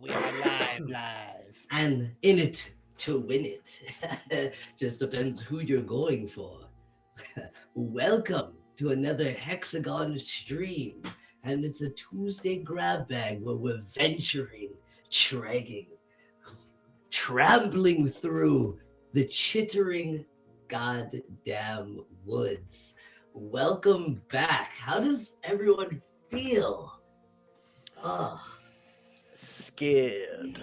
We are live. And in it to win it. Just depends who you're going for. Welcome to another Hexagon stream. And it's a Tuesday grab bag where we're venturing, tregging, trampling through the Chittering goddamn woods. Welcome back. How does everyone feel? Scared.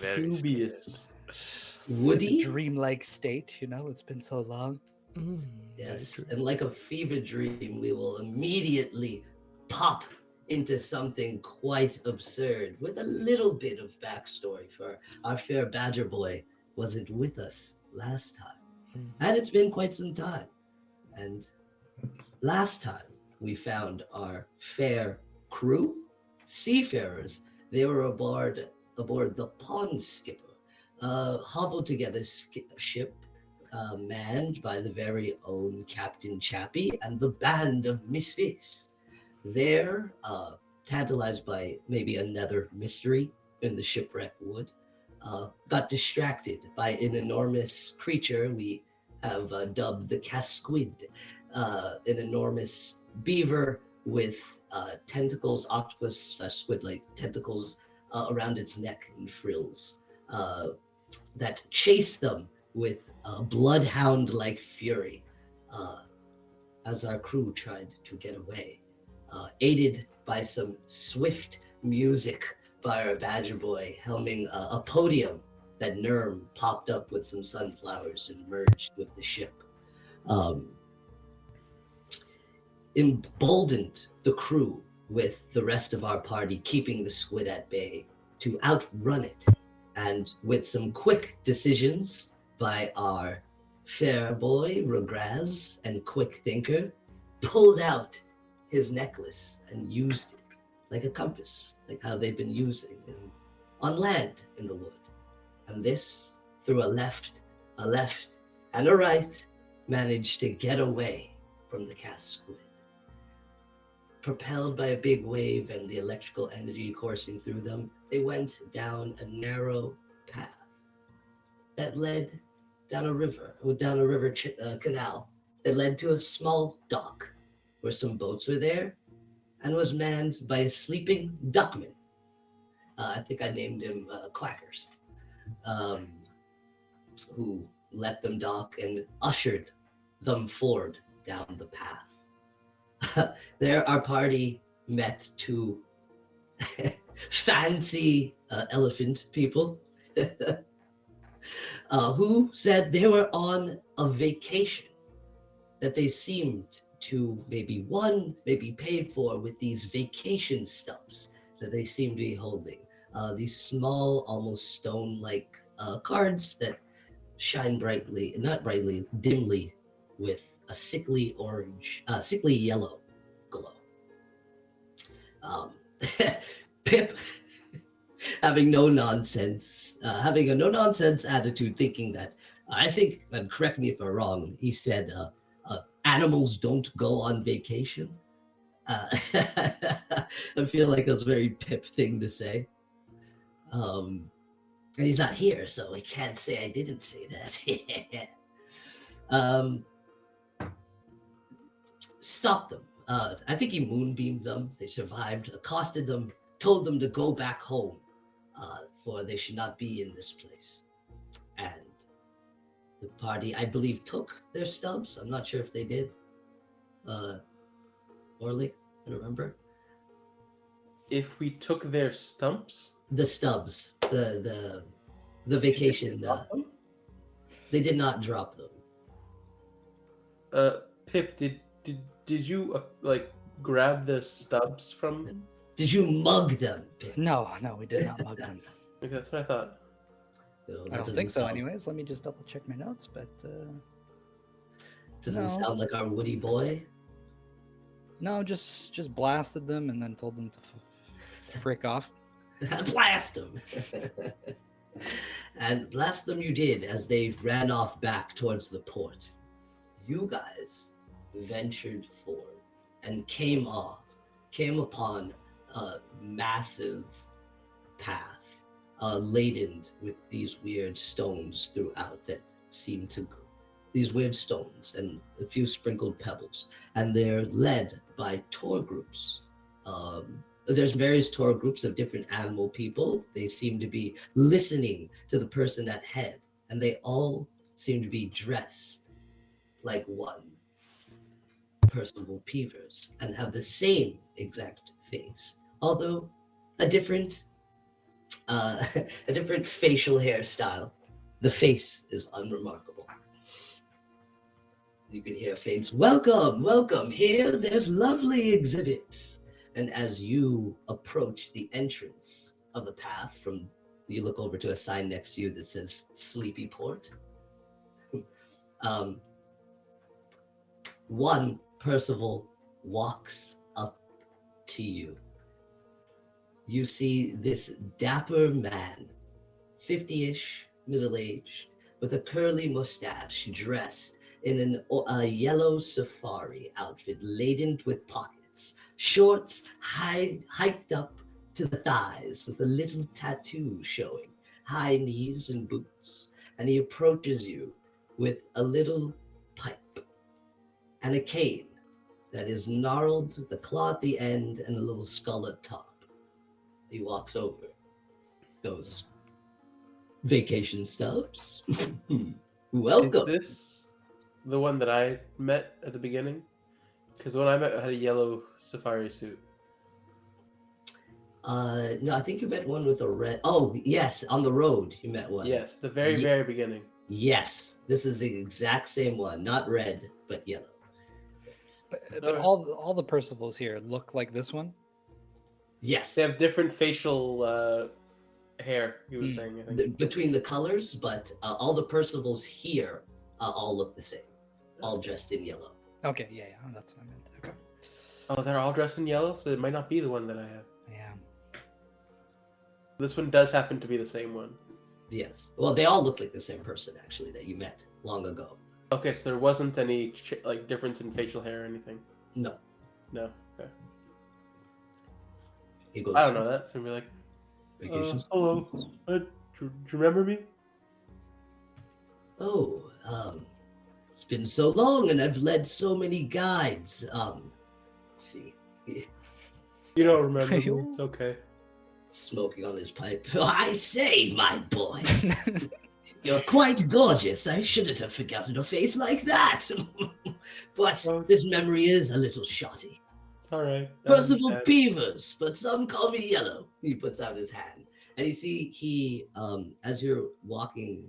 Very Dubious. Woody? Dreamlike state, it's been so long. Yes, and like a fever dream, we will immediately pop into something quite absurd with a little bit of backstory for our fair badger boy wasn't with us last time. And it's been quite some time. And last time we found our fair crew, seafarers. They were aboard the Pond Skipper, hobbled together ship manned by the very own Captain Chappie and the band of misfits. There, tantalized by maybe another mystery in the shipwreck wood, got distracted by an enormous creature we have dubbed the Casquid, an enormous beaver with tentacles, octopus squid-like tentacles around its neck and frills that chase them with bloodhound-like fury as our crew tried to get away, aided by some swift music by our badger boy helming a podium that Nerm popped up with some sunflowers and merged with the ship. Emboldened the crew with the rest of our party keeping the squid at bay to outrun it, and with some quick decisions by our fair boy Regraz and quick thinker, pulled out his necklace and used it like a compass, like how they've been using on land in the wood. And this, through a left, and a right, managed to get away from the cast squid. Propelled by a big wave and the electrical energy coursing through them, they went down a narrow path that led down a river canal that led to a small dock where some boats were there and was manned by a sleeping duckman. I think I named him Quackers, who let them dock and ushered them forward down the path. There, our party met two fancy elephant people who said they were on a vacation that they seemed to maybe paid for with these vacation stubs that they seemed to be holding. These small, almost stone-like cards that shine dimly with a sickly yellow glow. Pip, having a no nonsense attitude, thinking that I think, and correct me if I'm wrong, he said animals don't go on vacation. I feel like that's a very Pip thing to say. And he's not here, so he can't say I didn't say that. Stopped them. I think he moonbeamed them. They survived, accosted them, told them to go back home, for they should not be in this place. And the party, I believe, took their stubs. I'm not sure if they did. Orly, I don't remember. If we took their stumps, The stubs, the vacation. They did not drop them. Pip, did you grab the stubs from them? Did you mug them, Pip? No, we did not mug them. Okay, that's what I thought. No, I don't think so anyways. Let me just double check my notes, but Doesn't no. sound like our Woody boy. No, just blasted them and then told them to frick off. Blast them! And blast them you did as they ran off back towards the port. You guys ventured forward and came upon massive path laden with these weird stones throughout that seem to these weird stones and a few sprinkled pebbles, and they're led by tour groups. There's various tour groups of different animal people. They seem to be listening to the person at head, and they all seem to be dressed like one Percival Peevers and have the same exact face, although a different a different facial hairstyle. The face is unremarkable. You can hear faints, welcome, welcome, here there's lovely exhibits. And as you approach the entrance of the path, you look over to a sign next to you that says Sleepy Port. One Percival walks up to you. You see this dapper man, 50-ish, middle-aged, with a curly mustache, dressed in a yellow safari outfit laden with pockets, shorts hiked up to the thighs with a little tattoo showing, high knees and boots. And he approaches you with a little pipe and a cane that is gnarled with a claw at the end and a little skull at top. He walks over, goes, vacation stubs? Welcome. Is this the one that I met at the beginning? Because the one I met had a yellow safari suit. No, I think you met one with a red. Oh, yes, on the road you met one. Yes, the very beginning. Yes, this is the exact same one, not red, but yellow. But all the Percivals here look like this one. Yes. They have different facial hair, he was saying, I think. Between the colors, but all the Percivals here all look the same, all dressed in yellow. Okay, yeah, that's what I meant. Okay. Oh, they're all dressed in yellow, so it might not be the one that I have. Yeah. This one does happen to be the same one. Yes. Well, they all look like the same person, actually, that you met long ago. Okay, so there wasn't any difference in facial hair or anything? No. No, okay. He goes, I don't know that, so I'm like, vacation hello, do you remember me? Oh, it's been so long, and I've led so many guides. Let's see. You don't remember me, it's okay. Smoking on his pipe. I say, my boy, you're quite gorgeous. I shouldn't have forgotten a face like that. But this memory is a little shoddy. It's all right. Percival Peevers, but some call me Yellow. He puts out his hand, and you see he, as you're walking,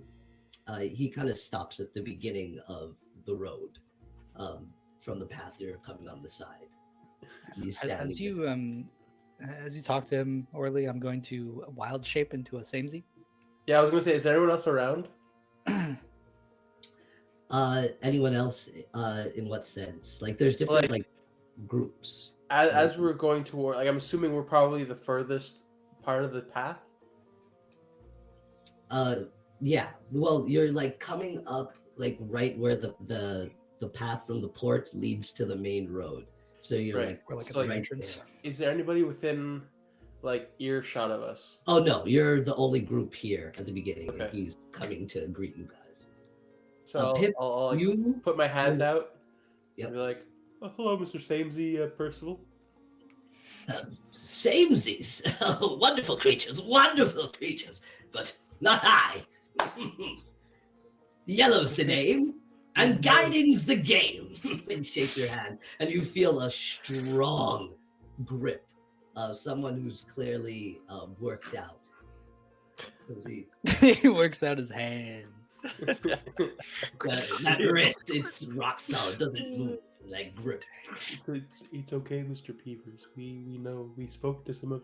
he kind of stops at the beginning of the road, from the path you're coming on the side. As you talk to him, Orly, I'm going to wild shape into a samey. Yeah, I was gonna say, is there anyone else around? Anyone else? In what sense? Like, there's different like groups. As we're going toward, like, I'm assuming we're probably the furthest part of the path. Yeah. Well, you're like coming up, like right where the path from the port leads to the main road. So you're Right. We're like So, at the entrance. there. Is there anybody within, like, earshot of us? Oh no, you're the only group here at the beginning, and Okay. he's coming to greet you guys. So Pip, I'll like, you put my hand out Yep. and be like, oh, hello, Mr. Samesy, Percival. Samesies, wonderful creatures, but not I. Yellow's the name, and guiding's the game. And he shakes your hand, and you feel a strong grip of someone who's clearly worked out. He works out his hands. That wrist, it's rock solid, doesn't move. Like grip. It's okay, Mr. Peevers. We know. We spoke to some of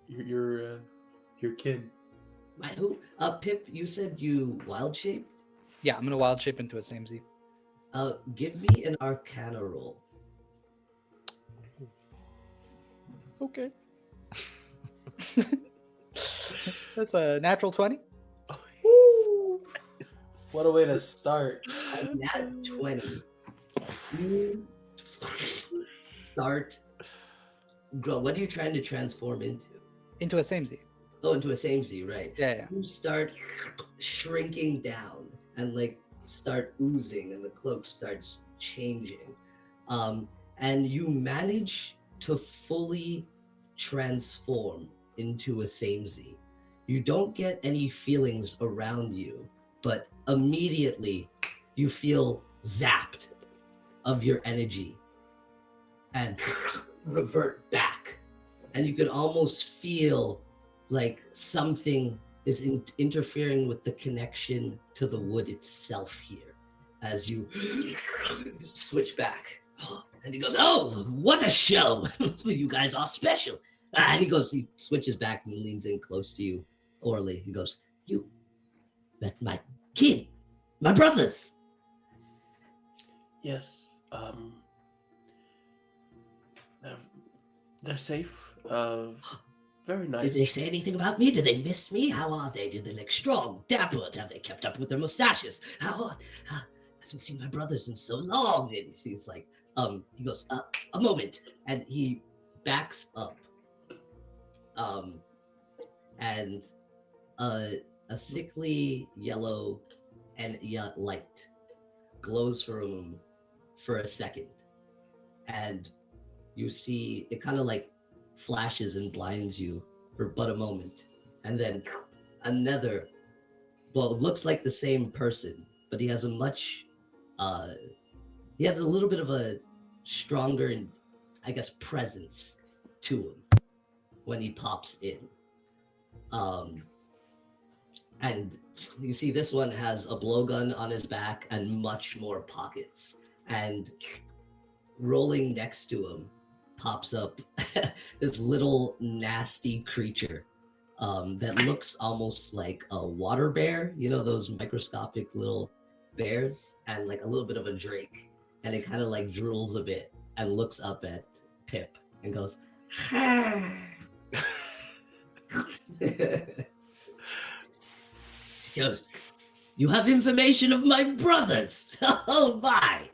your kin. Who? Pip, you said you wild shape? Yeah, I'm gonna wild shape into a samey. Give me an Arcana roll. Okay. That's a natural 20. What a way to start. Nat 20. You start What are you trying to transform into? Into a same Z. Oh, into a same Z, right? Yeah. You start shrinking down and like start oozing, and the cloak starts changing. And you manage to fully transform into a same Z. You don't get any feelings around you, but immediately you feel zapped of your energy and revert back. And you can almost feel like something is interfering with the connection to the wood itself here as you switch back. And he goes, "Oh, what a show! You guys are special." And he switches back and leans in close to you, Orly. He goes, "You met my kin, my brothers." Yes. They're safe. Very nice. Did they say anything about me? Did they miss me? How are they? Do they look strong, dapper? Have they kept up with their mustaches? I haven't seen my brothers in so long. And he's like, he goes, a moment. And he backs up. And a sickly yellow and light glows from him for a second. And you see it kind of like flashes and blinds you for but a moment, and then another, well, it looks like the same person, but he has a little bit of a stronger, I guess, presence to him when he pops in. And you see this one has a blowgun on his back and much more pockets, and rolling next to him pops up this little nasty creature that looks almost like a water bear, you know, those microscopic little bears, and like a little bit of a drake. And it kind of like drools a bit and looks up at Pip and goes, he goes, "You have information of my brothers." Oh my.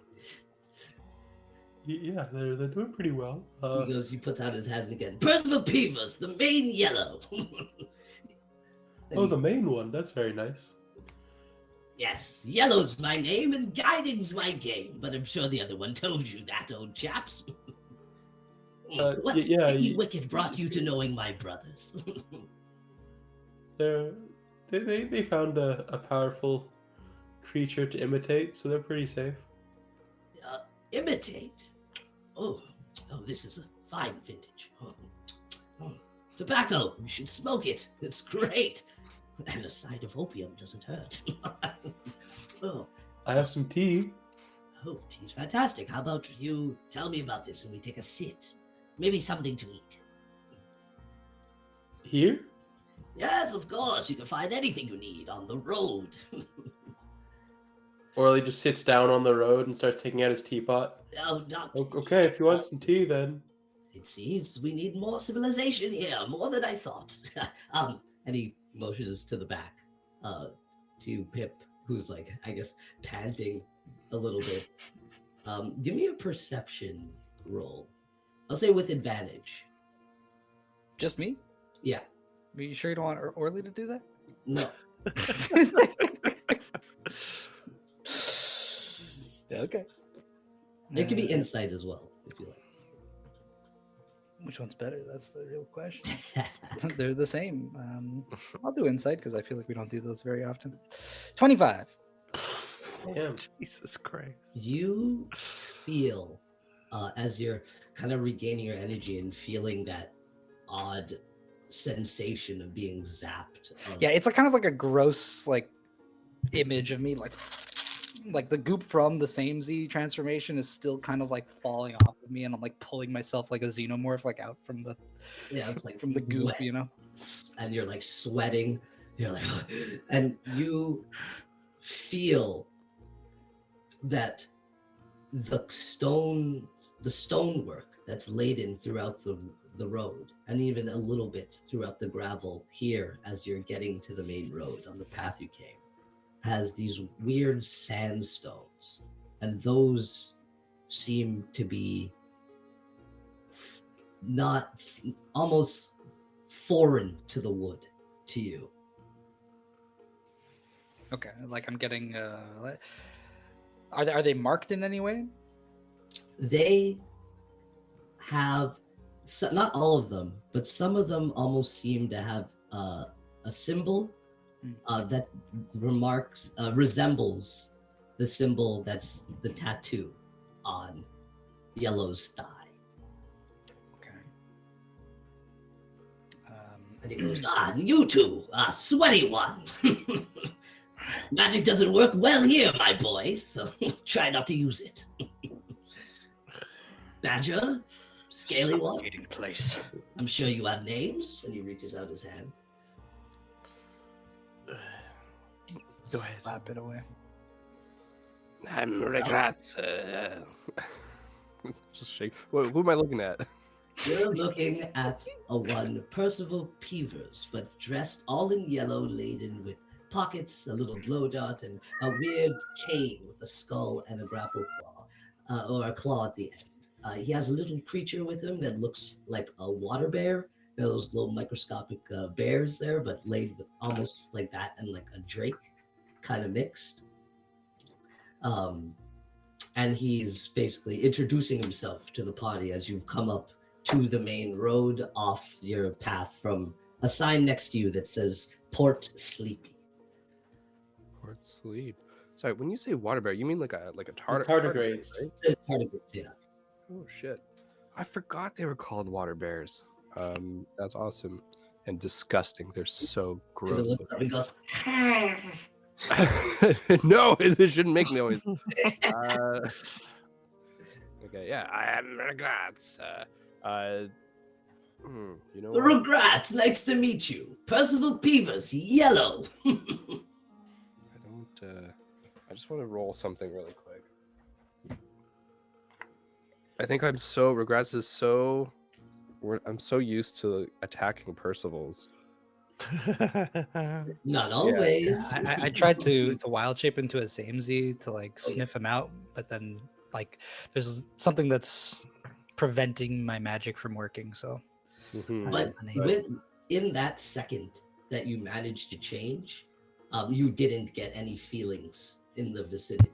Yeah, they're doing pretty well. He puts out his hand again. "Percival Peevers, the main yellow." The main one. That's very nice. "Yes, Yellow's my name and Guiding's my game, but I'm sure the other one told you that, old chaps." "What's wicked brought you to knowing my brothers?" They found a powerful creature to imitate, so they're pretty safe. Imitate? Oh, this is a fine vintage. Tobacco, you should smoke it. It's great. And a side of opium doesn't hurt. I have some tea. Oh, tea's fantastic. How about you tell me about this and we take a sit? Maybe something to eat. Here? Yes, of course. You can find anything you need on the road. Or he just sits down on the road and starts taking out his teapot. Okay, if you want some tea, then. It seems we need more civilization here, more than I thought. And he motions to the back, to Pip, who's like, I guess, panting a little bit. Give me a perception roll. I'll say with advantage. Just me? Yeah. Are you sure you don't want Orly to do that? No. Yeah, okay. It could be insight as well, if you like. Which one's better? That's the real question. They're the same. I'll do insight because I feel like we don't do those very often. 25. Damn. Jesus Christ. You feel, as you're kind of regaining your energy and feeling that odd sensation of being zapped. Yeah, it's kind of like a gross like image of me, like the goop from the same Z transformation is still kind of like falling off of me, and I'm like pulling myself like a xenomorph like out from the it's like from the goop, wet. you know. And you're like sweating. You're like, and you feel that the stonework that's laid in throughout the road, and even a little bit throughout the gravel here as you're getting to the main road on the path you came, has these weird sandstones, and those seem to be not almost foreign to the wood to you. Okay, like I'm getting. Are they marked in any way? They have not all of them, but some of them almost seem to have a symbol that resembles the symbol that's the tattoo on Yellow's thigh. Okay. And he goes, you two, sweaty one. Magic doesn't work well here, my boy, so try not to use it. Badger, scaly one. Suffocating place. I'm sure you have names. And he reaches out his hand. Go ahead. Slap it away. I'm regrets. Just shake. Who am I looking at? You're looking at a one Percival Peevers, but dressed all in yellow, laden with pockets, a little glow dot, and a weird cane with a skull and a grapple claw, or a claw at the end. He has a little creature with him that looks like a water bear. You know, those little microscopic bears there, but laid with almost like that and like a drake kind of mixed. And he's basically introducing himself to the party as you've come up to the main road off your path from a sign next to you that says Port Sleepy. Port Sleep. Sorry, when you say water bear, you mean like a Tardigrades. right? Yeah. Oh shit! I forgot they were called water bears. That's awesome and disgusting. They're so gross. He goes, No, it shouldn't make noise. Okay, yeah, I am regrets. You know what? Regrets, nice to meet you. Percival Peevers, Yellow. I just want to roll something really quick. I think I'm so regrets is so. I'm so used to attacking Percivals. Not always. I tried to wild shape into a samey to like sniff him out, but then like there's something that's preventing my magic from working. So, Mhm. But in that second that you managed to change, you didn't get any feelings in the vicinity.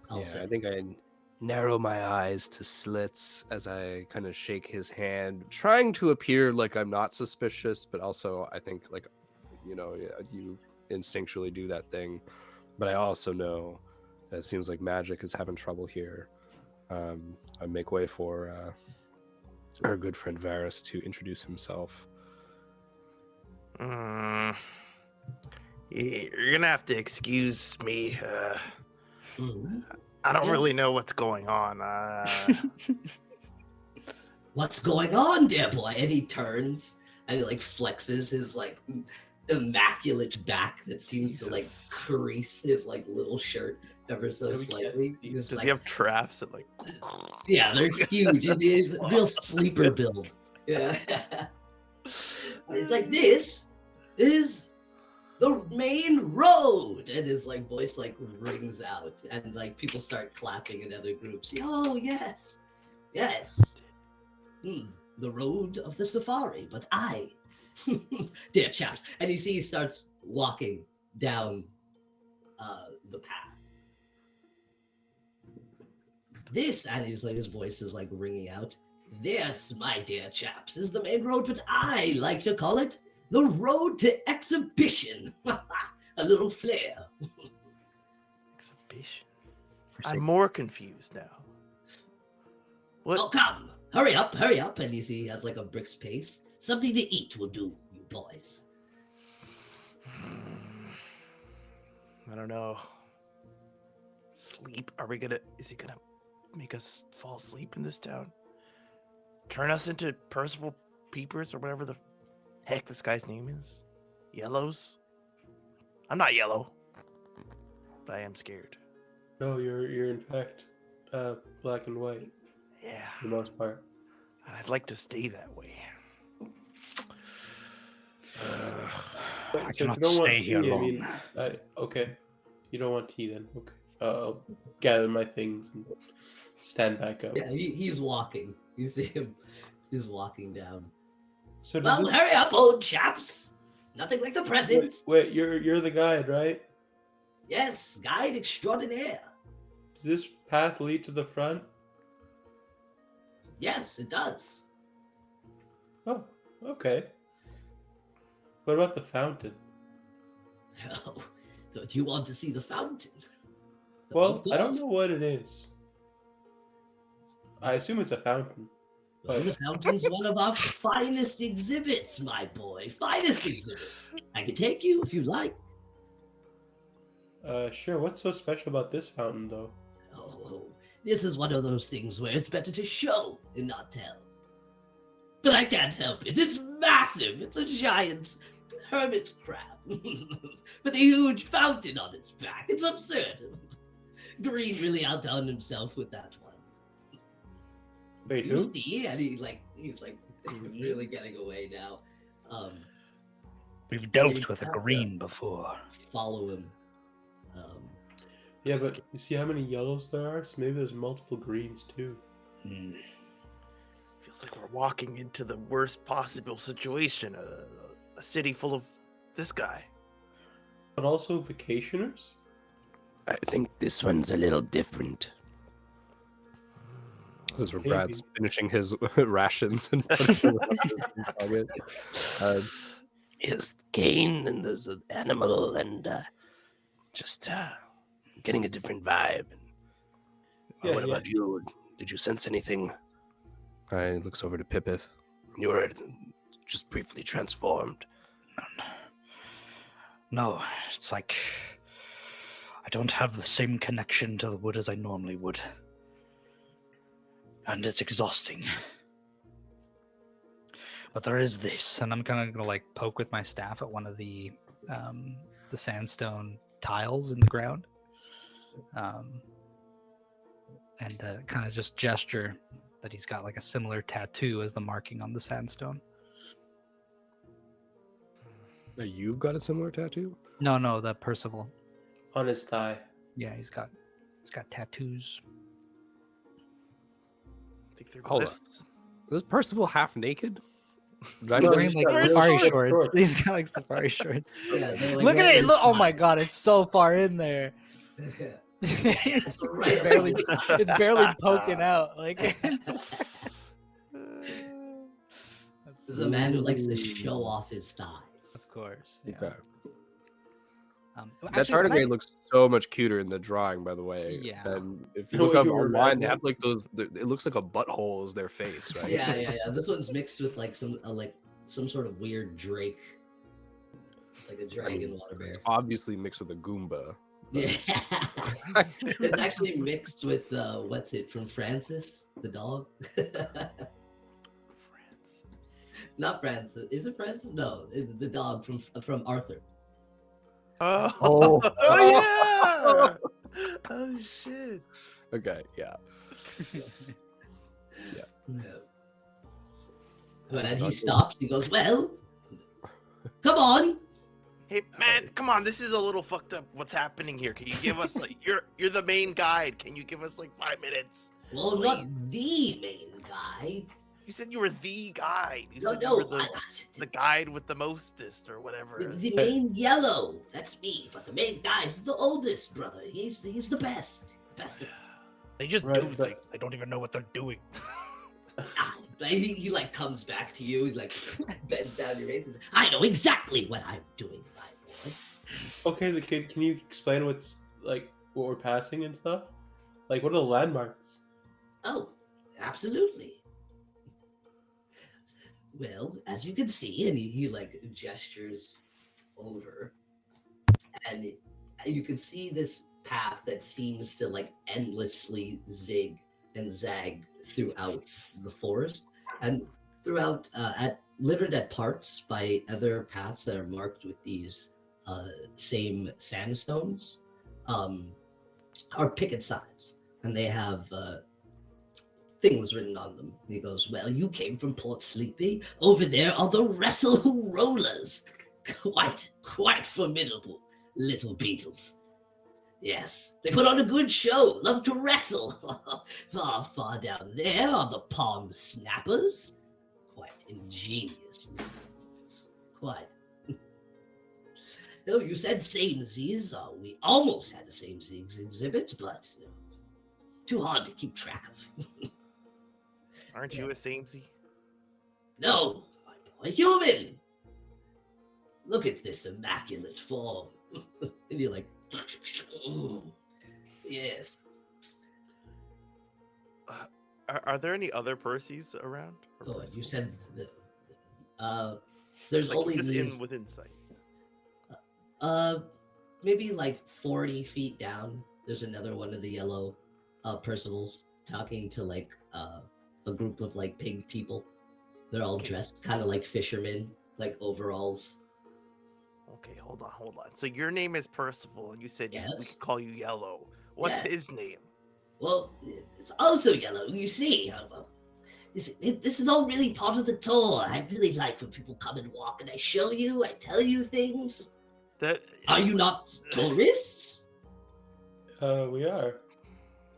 I'll say. I think I narrow my eyes to slits as I kind of shake his hand, trying to appear like I'm not suspicious, but also I think like, you know, you instinctually do that thing. But I also know that it seems like magic is having trouble here. I make way for our good friend Varus to introduce himself. You're gonna have to excuse me. Mhm. I don't Yeah. really know what's going on. What's going on, dear boy? And he turns and he like flexes his like immaculate back that seems to like Jesus. crease his like little shirt ever so Yeah, we can't slightly. see. He's Does like, he have traps that like? yeah, they're huge. It is a real sleeper build. Yeah. He's like, this is the main road, and his like voice like rings out, and like people start clapping in other groups. Oh yes, the road of the safari. But I, dear chaps, and you see he starts walking down the path. This, and he's like his voice is like ringing out. This, my dear chaps, is the main road, but I like to call it the road to exhibition. A little flair. Exhibition. I'm more confused now. What? Oh, come. Hurry up. And you see he has like a brisk's pace. Something to eat will do, you boys. I don't know. Sleep? Is he gonna make us fall asleep in this town? Turn us into Percival Peepers or whatever the heck this guy's name is? Yellows? I'm not yellow, but I am scared. No, you're in fact black and white Yeah, for the most part. and I'd like to stay that way. But, I so cannot if you don't want stay here tea, I long. mean, okay. You don't want tea then. Okay. I'll gather my things and stand back up. Yeah, he's walking. You see him. He's walking down. So does Well, this, hurry up, old chaps. Nothing like the present. wait, you're the guide, right? Yes, guide extraordinaire. Does this path lead to the front? Yes, it does. Oh, okay. What about the fountain? Oh, don't you want to see the fountain? Well, Of I don't course. know what it is. I assume it's a fountain. Well, the fountain's one of our finest exhibits, my boy. Finest exhibits. I can take you if you like. Sure. What's so special about this fountain, though? Oh, this is one of those things where it's better to show and not tell. But I can't help it. It's massive. It's a giant hermit crab with a huge fountain on its back. It's absurd. Green really outdone himself with that one. Wait, You who? see, and he's like really getting away now. We've you dealt with a have to- green before. Follow him. Yeah, but you see how many yellows there are? So maybe there's multiple greens too. Hmm. Feels like we're walking into the worst possible situation. A city full of this guy. But also vacationers? I think this one's a little different. This is where Brad's finishing his rations and putting them in his pocket. Yes, cane, and there's an animal, and just getting a different vibe. Yeah, What yeah. about you? Did you sense anything? I looks over to Pipith. You were just briefly transformed. No, it's like I don't have the same connection to the wood as I normally would. And it's exhausting. But there is this, and I'm kind of gonna like poke with my staff at one of the sandstone tiles in the ground, and kind of just gesture that he's got like a similar tattoo as the marking on the sandstone. You've got a similar tattoo? No, that Percival. On his thigh. Yeah, he's got tattoos. I think they're Hold on. glyphs. Is Percival half naked? Did I He's No, miss- wearing he's like got safari really shorts. shorts. He's got like safari shorts. Yeah, they're like Look at right it! Look! Oh my inside. god, it's so far in there. it's, right barely, inside. it's barely poking out. Like This is a man who likes to show off his thighs. of course. Yeah. Okay. That Actually, when tardigrade I- looks so much cuter in the drawing, by the way. Yeah. Than if you No, look you up were online, they right. have like those. It looks like a butthole is their face, right? Yeah. This one's mixed with like some sort of weird drake. It's like a dragon water bear. It's obviously mixed with a Goomba. Yeah. It's actually mixed with what's it from Francis the dog? Not Francis. Is it Francis? No, it's the dog from Arthur. Oh, oh yeah! Oh shit! Okay, yeah. But as he stops, he goes, "Well, come on." Hey man, come on! This is a little fucked up. What's happening here? Can you give us like you're the main guide? Can you give us like 5 minutes? Well, I'm not the main guy. You said you were the guide. You No, said no, you were the guide with the mostest or whatever. the main yellow. That's me. But the main guy is the oldest brother. He's the best. Best of us. They just Right, do but- things. They don't even know what they're doing. But he like comes back to you, he, like bends down your face and says, "I know exactly what I'm doing, my boy." Okay, the kid. Can you explain what's like what we're passing and stuff? Like, what are the landmarks? Oh, absolutely. Well, as you can see, and he like gestures over, and you can see this path that seems to like endlessly zig and zag throughout the forest, and throughout littered at parts by other paths that are marked with these same sandstones, are picket signs, and they have things written on them. And he goes, "Well, you came from Port Sleepy. Over there are the Wrestle Rollers. Quite formidable little beetles. Yes, they put on a good show. Love to wrestle. Far down there are the palm snappers. Quite ingenious. Quite. No, you said samesies. We almost had a samesies exhibit, but too hard to keep track of. Aren't you a samesy? No, my boy, human. Look at this immaculate form. And you're like, yes. Are there any other Percys around? Or Oh, Percivals? you said there's Like, only just these. within sight. Maybe like 40 feet down. There's another one of the yellow Percivals talking to like a group of like pig people. They're all Okay. dressed kind of like fishermen, like overalls. Okay, hold on. So your name is Percival, and you said we Yes. could call you Yellow. What's Yes. his name? Well, it's also yellow. You see, this is all really part of the tour. I really like when people come and walk, and I show you, I tell you things. That Are you not tourists? We are.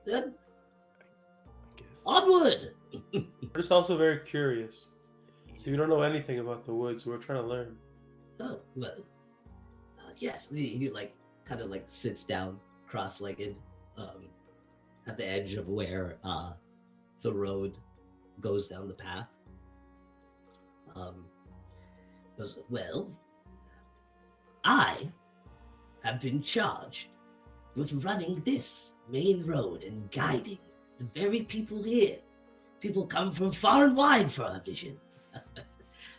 Then I guess. onward. We're just also very curious. So we don't know anything about the woods. We're trying to learn. Oh well, yes. He like kind of like sits down, cross-legged, at the edge of where the road goes down the path. Goes, well, I have been charged with running this main road and guiding the very people here. People come from far and wide for our vision.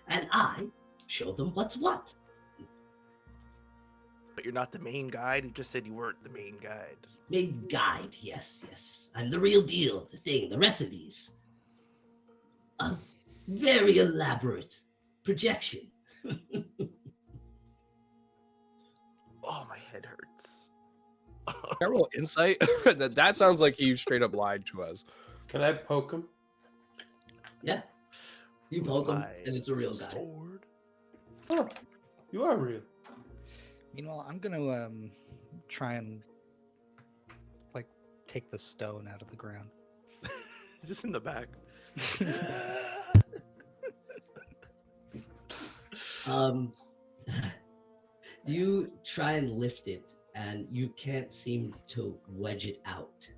And I show them what's what. But you're not the main guide. You just said you weren't the main guide. Main guide, yes. I'm the real deal, the thing, the rest of these. A very elaborate projection. Oh, my head hurts. Can I roll insight? That sounds like he straight up lied to us. Can I poke him? Yeah. You poke him, My and it's a real guy. sword. Oh, you are real. Meanwhile, I'm gonna try and like take the stone out of the ground. Just in the back. You try and lift it, and you can't seem to wedge it out.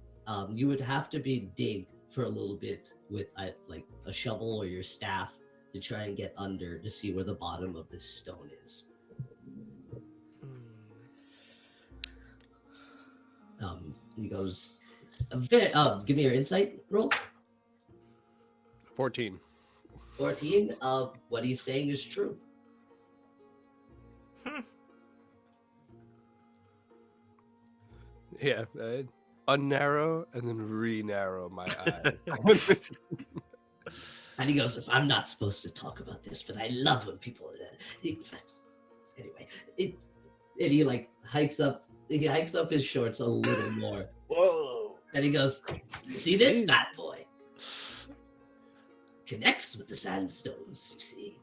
You would have to dig for a little bit with like a shovel or your staff to try and get under to see where the bottom of this stone is. He goes, give me your insight roll. 14. 14. What he's saying is true. Yeah. Unnarrow and then re-narrow my eyes. And he goes, I'm not supposed to talk about this, but I love when people. Anyway, and he like hikes up his shorts a little more, Whoa. and he goes, "See this fat boy? Connects with the sandstones. You see,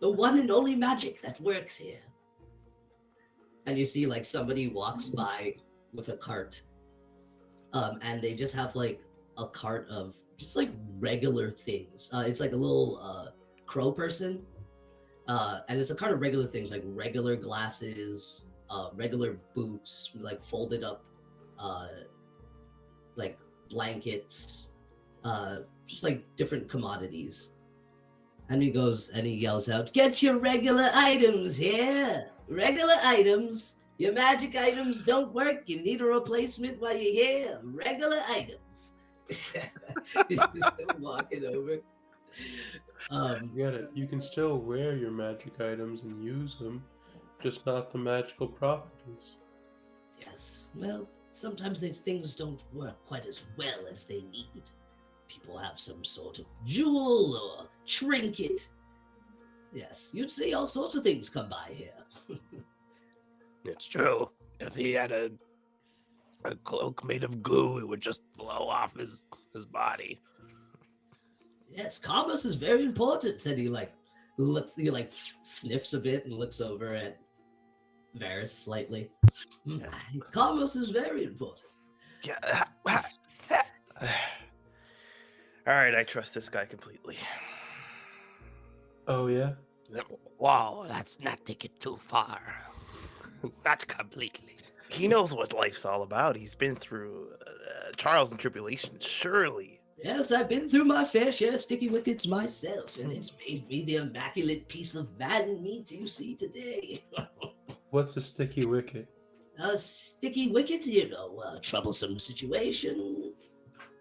the one and only magic that works here." And you see like somebody walks by with a cart, and they just have like a cart of just like regular things. It's like a little crow person, and it's a cart of regular things like regular glasses, regular boots, like folded up, like blankets, just like different commodities. And he goes and he yells out, "Get your regular items here! Regular items! Your magic items don't work. You need a replacement while you're here. Regular items." He's walking over. Get it. You can still wear your magic items and use them, just not the magical properties. Yes. Well, sometimes these things don't work quite as well as they need. People have some sort of jewel or trinket. Yes, you'd see all sorts of things come by here. It's true. If he had a cloak made of glue, it would just flow off his body. Yes, commerce is very important. And he like sniffs a bit and looks over at Varys slightly. Commerce is very important. Yeah. All right, I trust this guy completely. Oh yeah. Wow, that's not taking it too far. Not completely. He knows what life's all about. He's been through trials and tribulations, surely. Yes, I've been through my fair share of sticky wickets myself, and it's made me the immaculate piece of man meat you see today. What's a sticky wicket? A sticky wicket, you know, a troublesome situation.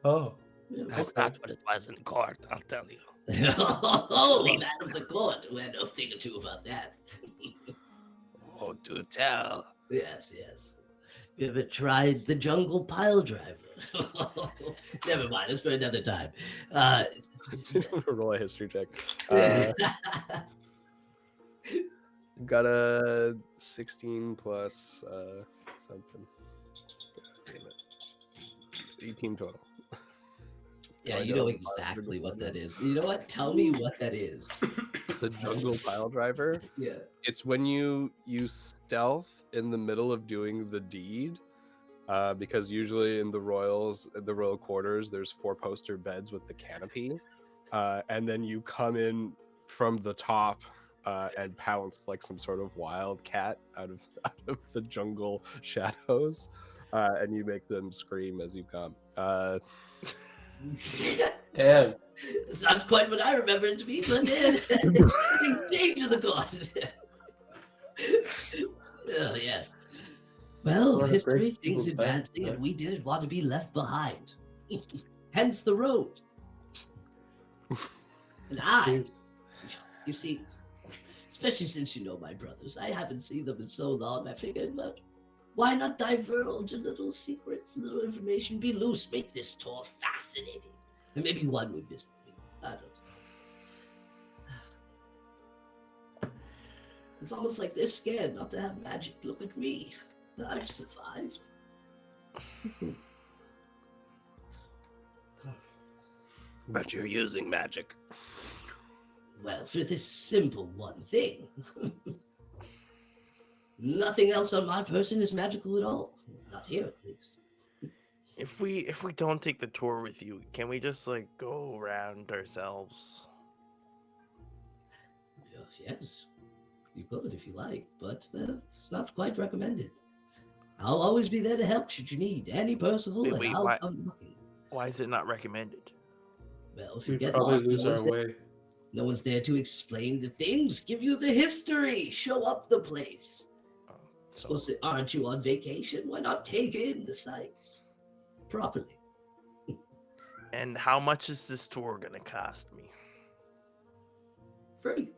Oh, That's Okay. not what it was in court, I'll tell you. Oh, a man of the court who had no thing or two about that. Oh, do tell. Yes, yes. You ever tried the jungle pile driver? Never mind, it's for another time. Roll a history check. Got a 16 plus something. Damn it. 18 total. Yeah, I you know know the exactly bar- what that is. You know what? Tell me what that is. The jungle pile driver. Yeah. It's when you stealth in the middle of doing the deed, because usually in the royal quarters, there's 4-poster beds with the canopy, and then you come in from the top and pounce like some sort of wild cat out of the jungle shadows, and you make them scream as you come. damn. It's not quite what I remember it to be, but exchange of the gods. Oh, yes. Well, Wanna history, break things people's backs, advancing, huh? and we didn't want to be left behind. Hence the road. And Cheers. you see, especially since you know my brothers, I haven't seen them in so long. I figured, but why not divulge a little secrets, a little information, be loose, make this tour fascinating, and maybe one would visit me. I don't know. It's almost like they're scared not to have magic. Look at me. I've survived. But you're using magic. Well, for this simple one thing. Nothing else on my person is magical at all. Not here, at least. If we don't take the tour with you, can we just like go around ourselves? Yes, you could if you like, but it's not quite recommended. I'll always be there to help should you need any Percival, Wait, and wait, I'll why- come knocking. Why is it not recommended? Well, if you We'd get probably lost, lose no our one's, there, way. no one's there to explain the things, give you the history, show up the place. So, Supposed to, aren't you on vacation? Why not take in the sights properly? and how much is this tour gonna cost me? Free.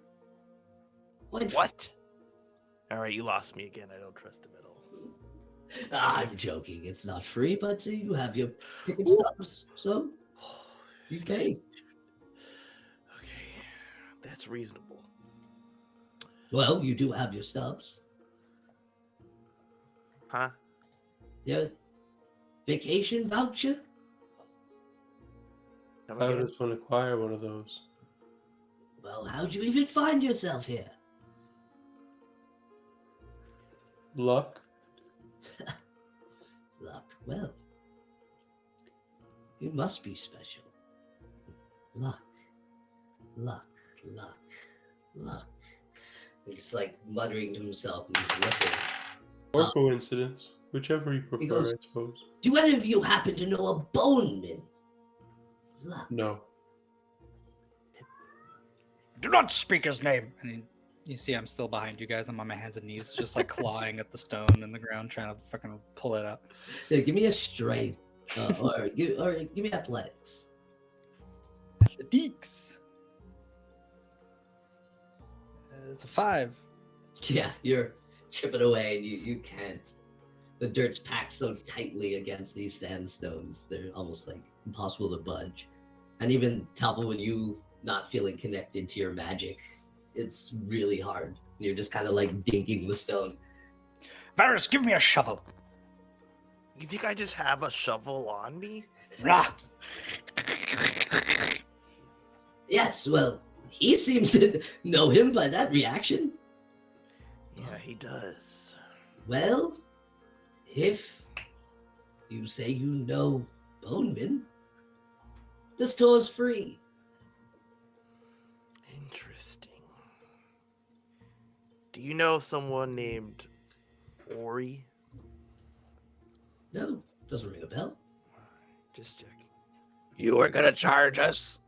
Quite free. What? All right, you lost me again. I don't trust him at all. I'm joking. It's not free, but you have your ticket stubs, so you pay. Okay, that's reasonable. Well, you do have your stubs. Huh? Your vacation voucher? Come How again? does one acquire one of those? Well, how'd you even find yourself here? Luck? Luck. Well, you must be special. Luck. Luck. Luck. Luck. He's like muttering to himself and he's looking. Or coincidence? Whichever you prefer, goes- I suppose. Do any of you happen to know a boneman? Luck. No. Do not speak his name. And you see, I'm still behind you guys. I'm on my hands and knees, just like clawing at the stone in the ground, trying to fucking pull it up. Yeah, give me a strength, or give me athletics. The deeks. It's a 5. Yeah, you're chipping away and you can't. The dirt's packed so tightly against these sandstones, they're almost like impossible to budge. And even Topple, when you not feeling connected to your magic, it's really hard. You're just kind of like dinking the stone. Varys, give me a shovel. You think I just have a shovel on me? Rah. Yes, well, he seems to know him by that reaction. Yeah, he does. Well, if you say you know Boneman, this tour's free. Interesting. Do you know someone named Ori? No, doesn't ring a bell. Just checking. You were gonna charge us?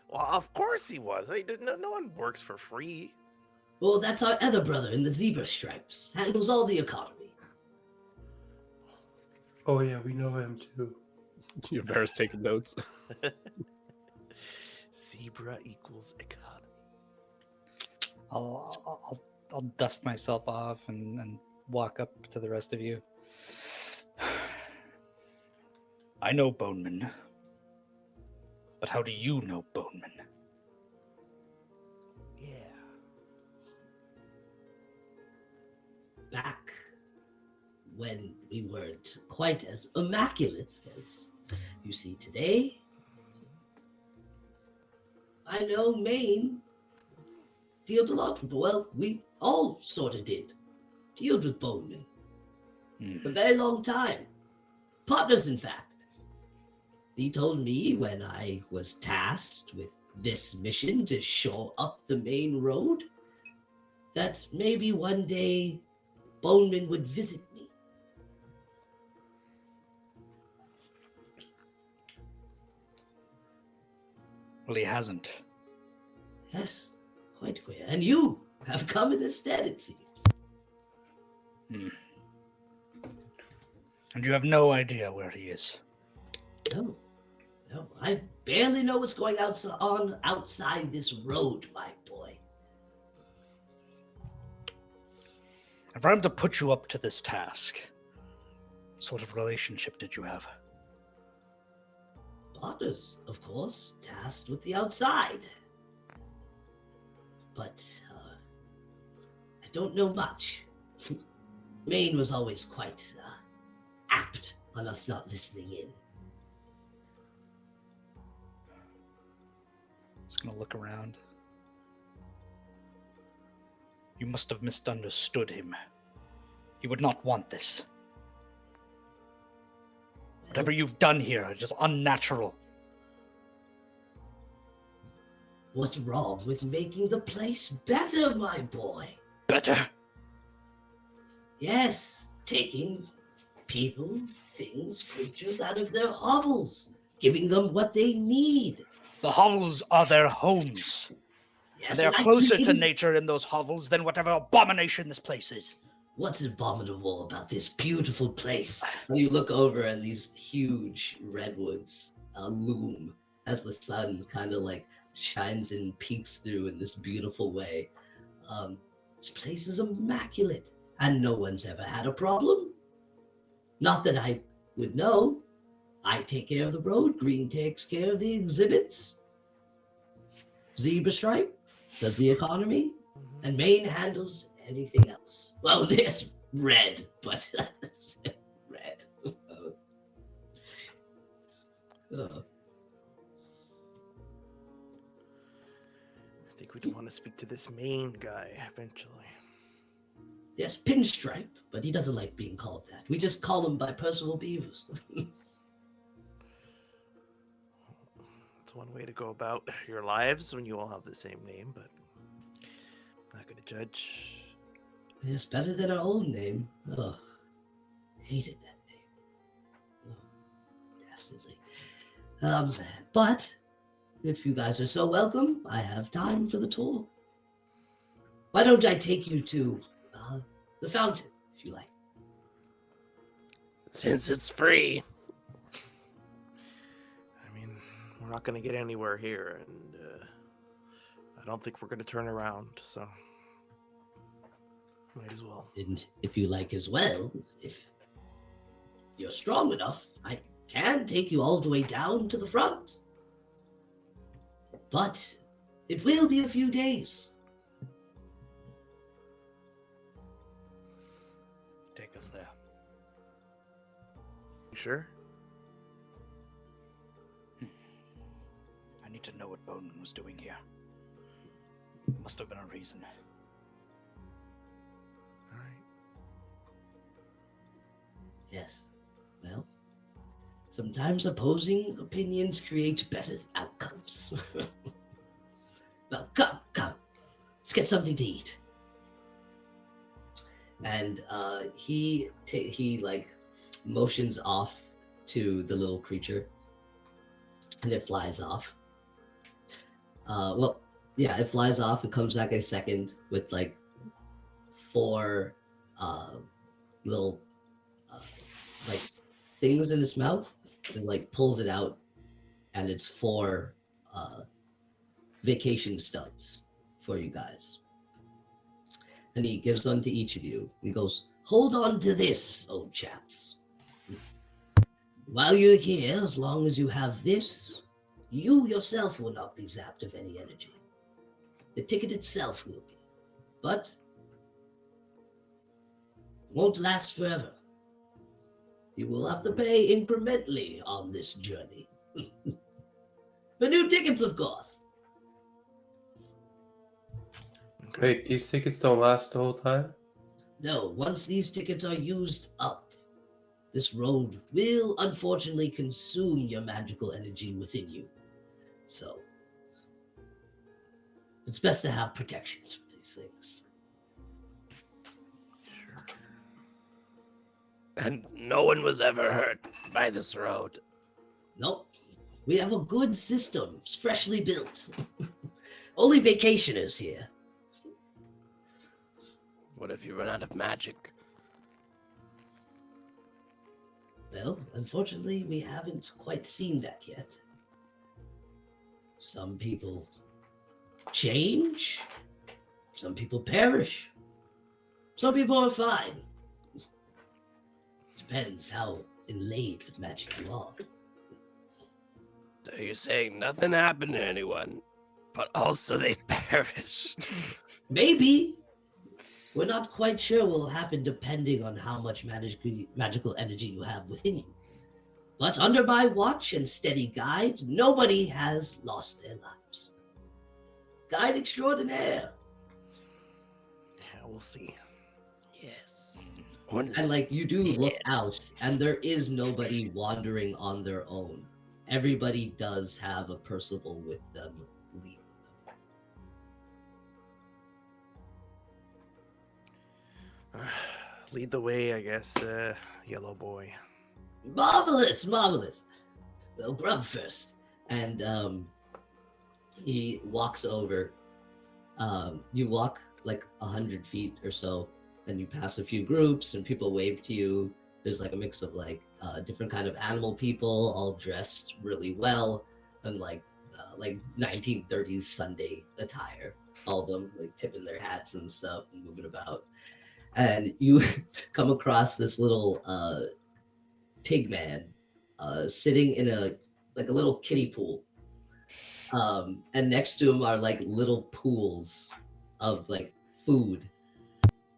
Well, of course he was. No one works for free. Well, that's our other brother in the zebra stripes. Handles all the economy. Oh yeah, we know him too. Yvera's taking notes. Zebra equals economy. I'll dust myself off and walk up to the rest of you. I know Boneman. But how do you know Boneman? Yeah. Back when we weren't quite as immaculate as you see today, I know Maine dealt a lot with, well, we all sort of did. Dealt with Boneman for a very long time. Partners, in fact. He told me when I was tasked with this mission to shore up the main road that maybe one day Boneman would visit me. Well, he hasn't. Yes, quite queer. And you have come in his stead, it seems. And you have no idea where he is. No, I barely know what's going on outside this road, my boy. And for him to put you up to this task, what sort of relationship did you have? Partners, of course, tasked with the outside. But I don't know much. Maine was always quite apt on us not listening in. Just gonna look around. You must have misunderstood him. He would not want this. Whatever you've done here is just unnatural. What's wrong with making the place better, my boy? Better? Yes, taking people, things, creatures out of their hovels, giving them what they need. The hovels are their homes. Yes, And they're and I closer to created- nature in those hovels than whatever abomination this place is. What's abominable about this beautiful place? And you look over and these huge redwoods loom as the sun kind of like shines and peeks through in this beautiful way. This place is immaculate and no one's ever had a problem. Not that I would know. I take care of the road, Green takes care of the exhibits. Zebra Stripe does the economy, and Maine handles anything else. Well, there's Red, but Red. I think we'd want to speak to this main guy eventually. Yes, Pinstripe, but he doesn't like being called that. We just call him by Percival Beavers. That's one way to go about your lives when you all have the same name, but I'm not going to judge. It's better than our old name. Oh, hated that name. Oh, dastardly. But if you guys are so welcome, I have time for the tour. Why don't I take you to the fountain, if you like? Since it's free. I mean, we're not going to get anywhere here, and I don't think we're going to turn around, so might as well. And if you like as well, if you're strong enough, I can take you all the way down to the front. But it will be a few days. Take us there. You sure? I need to know what Boneman was doing here. There must have been a reason. All right. Yes. Well, sometimes opposing opinions create better outcomes. Well, come. Let's get something to eat. And he like motions off to the little creature, and it flies off. It flies off and comes back a second with like 4 little like things in its mouth, and like pulls it out, and it's 4 vacation stubs for you guys. And he gives them to each of you. He goes, "Hold on to this, old chaps. While you're here, as long as you have this, you yourself will not be zapped of any energy. The ticket itself will be, but won't last forever. You will have to pay incrementally on this journey. For new tickets, of course." Wait, these tickets don't last the whole time? No, once these tickets are used up, this road will unfortunately consume your magical energy within you. So, it's best to have protections for these things. Sure. And no one was ever hurt by this road. Nope. We have a good system. It's freshly built. Only vacationers here. What if you run out of magic? Well, unfortunately, we haven't quite seen that yet. Some people change. Some people perish. Some people are fine. Depends how inlaid with magic you are. So you're saying nothing happened to anyone, but also they perished. Maybe. We're not quite sure what will happen depending on how much magical energy you have within you. But under my watch and steady guide, nobody has lost their lives. Guide extraordinaire. Yeah, we'll see. Yes. And like you do look out, and there is nobody wandering on their own. Everybody does have a Percival with them leading. Lead the way, I guess, yellow boy. Marvelous. Well, grub first. And he walks over. You walk like 100 feet or so, and you pass a few groups, and people wave to you. There's like a mix of like different kind of animal people, all dressed really well, and like 1930s Sunday attire. All of them like tipping their hats and stuff and moving about. And you come across this little pig man sitting in a little kiddie pool. And next to him are like little pools of like food.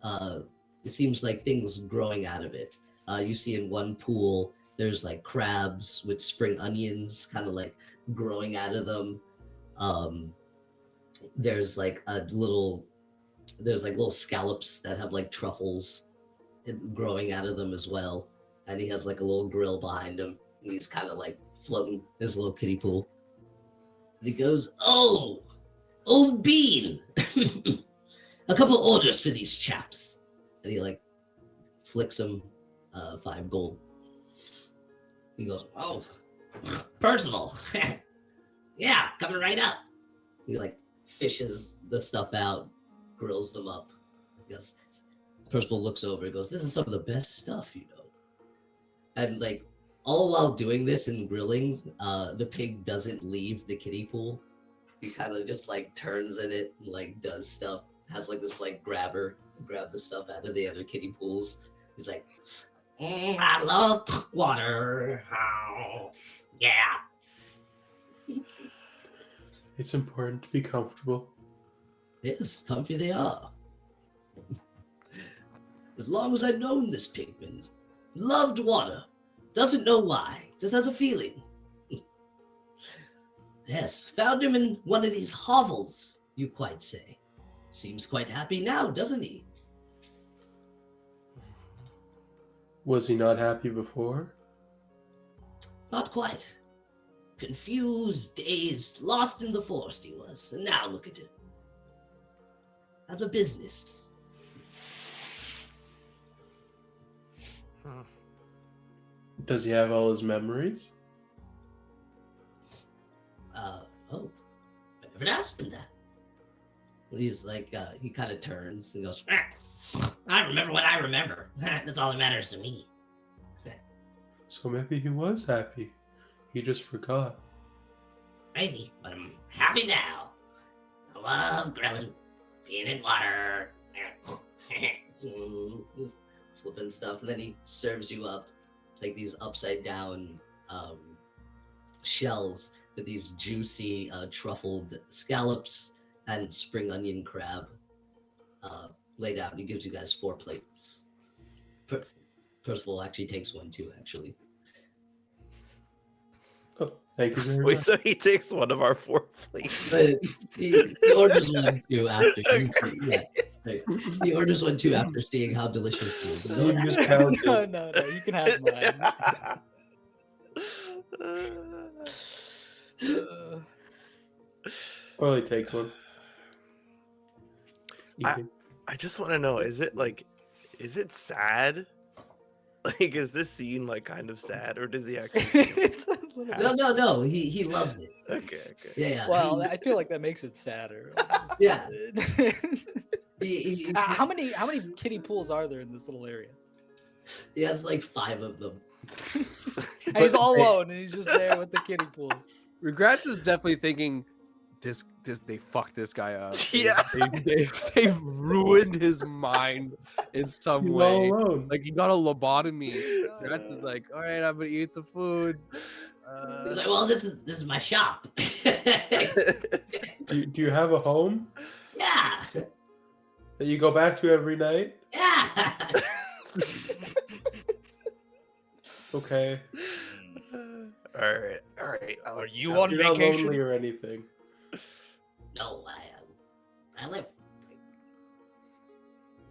It seems like things growing out of it. You see in one pool, there's like crabs with spring onions kind of like growing out of them. There's like little scallops that have like truffles growing out of them as well. And he has like a little grill behind him. And he's kind of like floating his little kiddie pool. And he goes, "Oh, old bean. A couple orders for these chaps." And he like flicks him 5 gold. He goes, "Oh, Percival. Yeah, coming right up." He like fishes the stuff out, grills them up. He goes, Percival looks over and goes, "This is some of the best stuff, you know." And like all while doing this and grilling, the pig doesn't leave the kiddie pool. He kind of just like turns in it and like does stuff. Has like this like grabber to grab the stuff out of the other kiddie pools. He's like, "I love water. Oh, yeah." It's important to be comfortable. Yes, comfy they are. As long as I've known this pigman, loved water, doesn't know why, just has a feeling. Yes, found him in one of these hovels, you quite say. Seems quite happy now, doesn't he? Was he not happy before? Not quite. Confused, dazed, lost in the forest he was. And now look at him. As a business. Does he have all his memories? Oh. I never asked him that. He's like, he kind of turns and goes, I remember what I remember. That's all that matters to me. So maybe he was happy. He just forgot. Maybe, but I'm happy now. I love grilling, being in water. Flipping stuff, and then he serves you up like these upside down shells with these juicy truffled scallops and spring onion crab laid out. He gives you guys 4 plates. Percival actually takes one too, actually. Oh, thank you very Wait, much. so he takes one of our 4 plates. But he orders one too after. Yeah, right. He orders one too after seeing how delicious it is. You just count No, it. no, you can have mine. Only takes one. Eating. I just want to know, is it sad? Like, is this scene like kind of sad, or does he actually? It's a little No. He loves it. Okay. Yeah. Well, he- I feel like that makes it sadder. Yeah. How many kiddie pools are there in this little area? He has like 5 of them. And he's all alone, and he's just there with the kiddie pools. Regrets is definitely thinking this they fucked this guy up. Yeah. They've ruined his mind in some He's all way. alone. Like he got a lobotomy. Regrets is like, all right, I'm gonna eat the food. He's like, well, this is my shop. Do you have a home Yeah. that you go back to every night? Yeah. Okay. All right. Are you You're on not lonely vacation? or anything. No, I live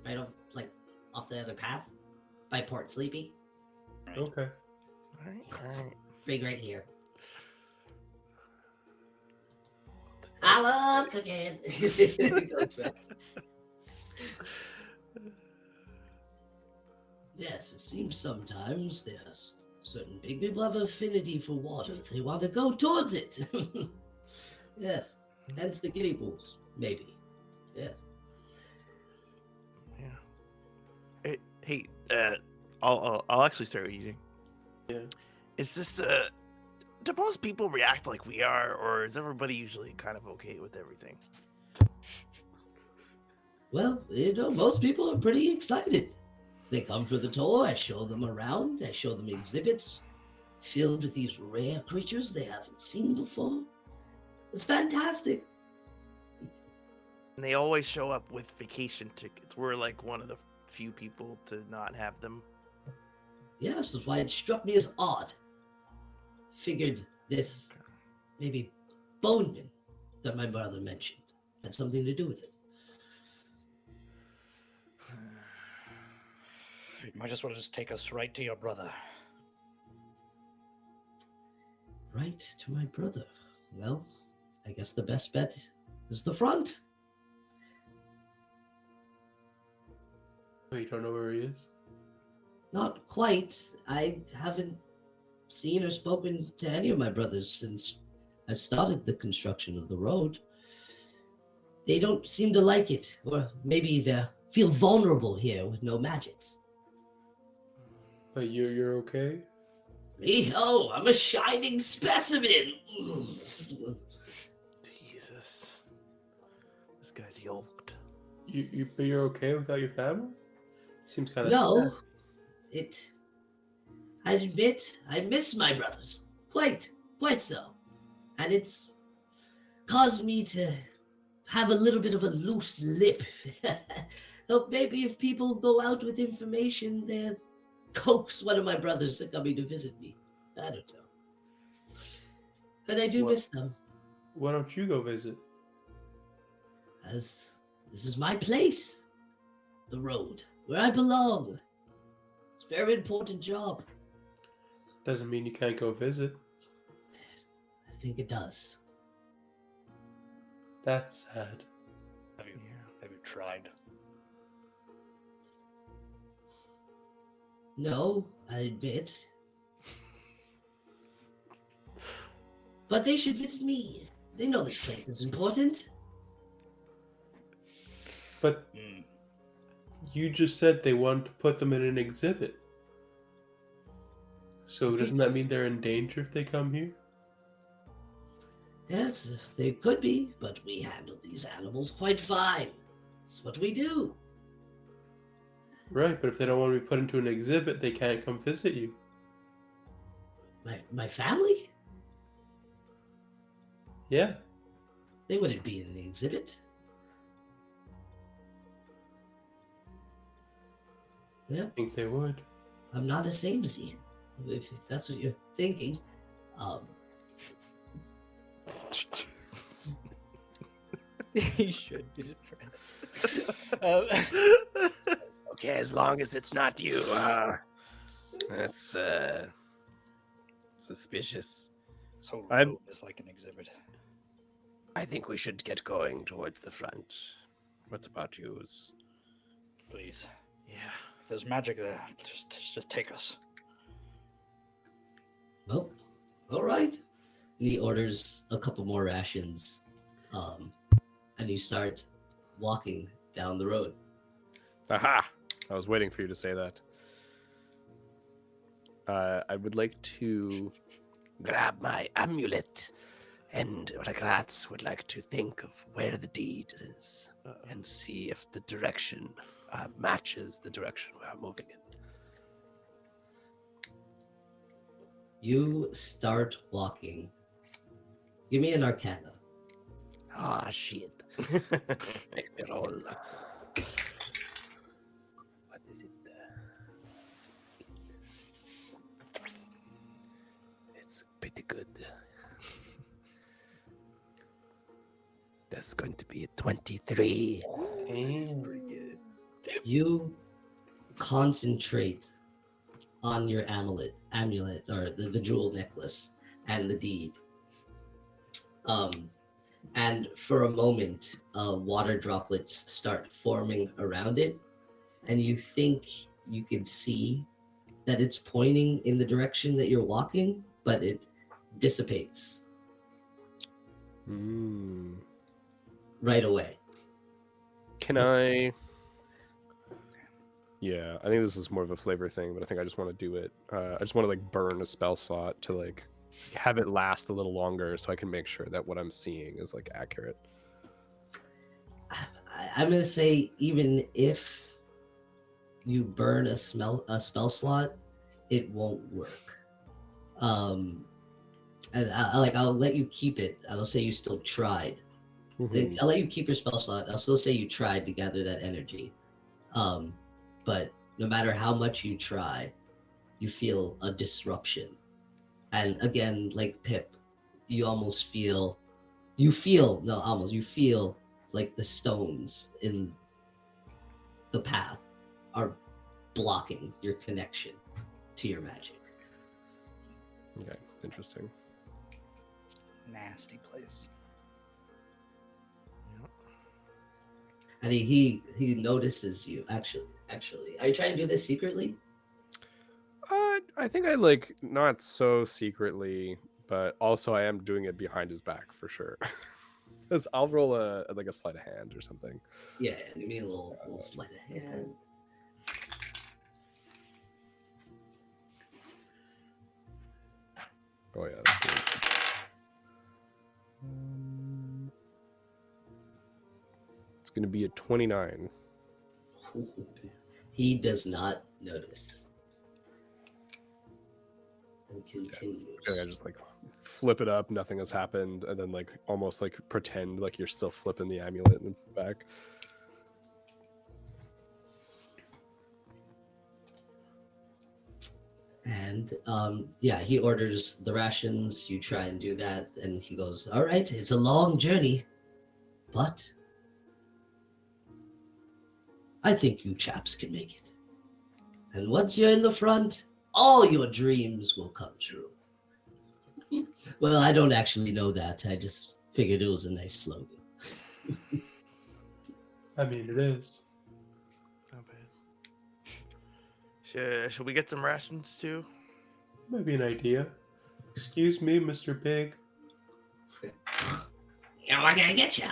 right off the other path by Port Sleepy. Okay. All right. Big right here. I love cooking. Goes back. Yes, it seems sometimes there's certain big people have an affinity for water. They want to go towards it. Yes, hence the kiddie pools, maybe. Yes. Yeah. Hey, I'll actually start eating. Yeah. Is this do most people react like we are, or is everybody usually kind of okay with everything? Well, most people are pretty excited. They come for the tour. I show them around. I show them exhibits filled with these rare creatures they haven't seen before. It's fantastic. And they always show up with vacation tickets. We're like one of the few people to not have them. Yes, that's why it struck me as odd. Figured this maybe boneman that my brother mentioned had something to do with it. You might just want to just take us right to your brother. Right to my brother. Well, I guess the best bet is the front. Oh, you don't know where he is? Not quite. I haven't seen or spoken to any of my brothers since I started the construction of the road. They don't seem to like it, or maybe they feel vulnerable here with no magics. But you're okay? Me? Oh, I'm a shining specimen. Jesus. This guy's yoked. But you're okay without your family? Seems kind of No, I admit, I miss my brothers. Quite so. And it's caused me to have a little bit of a loose lip. So maybe if people go out with information, they'll coax one of my brothers to coming to visit me. I don't know. But I do miss them, Why don't you go visit? as this is my place. The road, where I belong. It's It's a very important job. Doesn't mean you can't go visit. I think it does. That's sad. Have you tried? No, I admit. But they should visit me. They know this place is important. But you just said they want to put them in an exhibit. So doesn't that mean they're in danger if they come here? Yes, they could be, but we handle these animals quite fine. It's what we do. Right, but if they don't want to be put into an exhibit, they can't come visit you. My family? Yeah. They wouldn't be in the exhibit. Yeah, I think they would. I'm not a samey, if that's what you're thinking. He should be friend. Okay, as long as it's not you. That's suspicious. So I'm- Rome is like an exhibit. I think we should get going towards the front. What about yous? Please. Yeah. If there's magic there, just take us. Well, all right. And he orders a couple more rations, and you start walking down the road. Aha! I was waiting for you to say that. I would like to grab my amulet, and Ragratz would like to think of where the deed is and see if the direction matches the direction we're moving in. You start walking. Give me an arcana. Ah, shit. Make me roll. What is it? It's pretty good. That's going to be a 23. You concentrate on your amulet, or the jewel necklace, and the deed. And for a moment, water droplets start forming around it, and you think you can see that it's pointing in the direction that you're walking, but it dissipates right away. Can I? Yeah, I think this is more of a flavor thing, but I think I just want to do it. I just want to like burn a spell slot to like have it last a little longer, so I can make sure that what I'm seeing is like accurate. I'm gonna say even if you burn a spell slot, it won't work. And I'll let you keep it. I'll say you still tried. Mhm. I'll let you keep your spell slot. I'll still say you tried to gather that energy. But no matter how much you try, you feel a disruption. And again, like Pip, you feel like the stones in the path are blocking your connection to your magic. Okay, interesting. Nasty place. And he notices you. Actually, are you trying to do this secretly? I think I like not so secretly, but also I am doing it behind his back for sure. Because I'll roll a sleight of hand or something. Yeah, give me a little sleight of hand. Oh yeah, that's good. It's gonna be a 29. He does not notice. And continues. Okay, I just like flip it up, nothing has happened, and then like almost like pretend like you're still flipping the amulet in the back. And he orders the rations. You try and do that, and he goes, "All right, it's a long journey, but I think you chaps can make it." And once you're in the front, all your dreams will come true. Well, I don't actually know that. I just figured it was a nice slogan. I mean, it is. Not bad. Should we get some rations too? Maybe an idea. Excuse me, Mr. Pig. Yeah, what can I get you?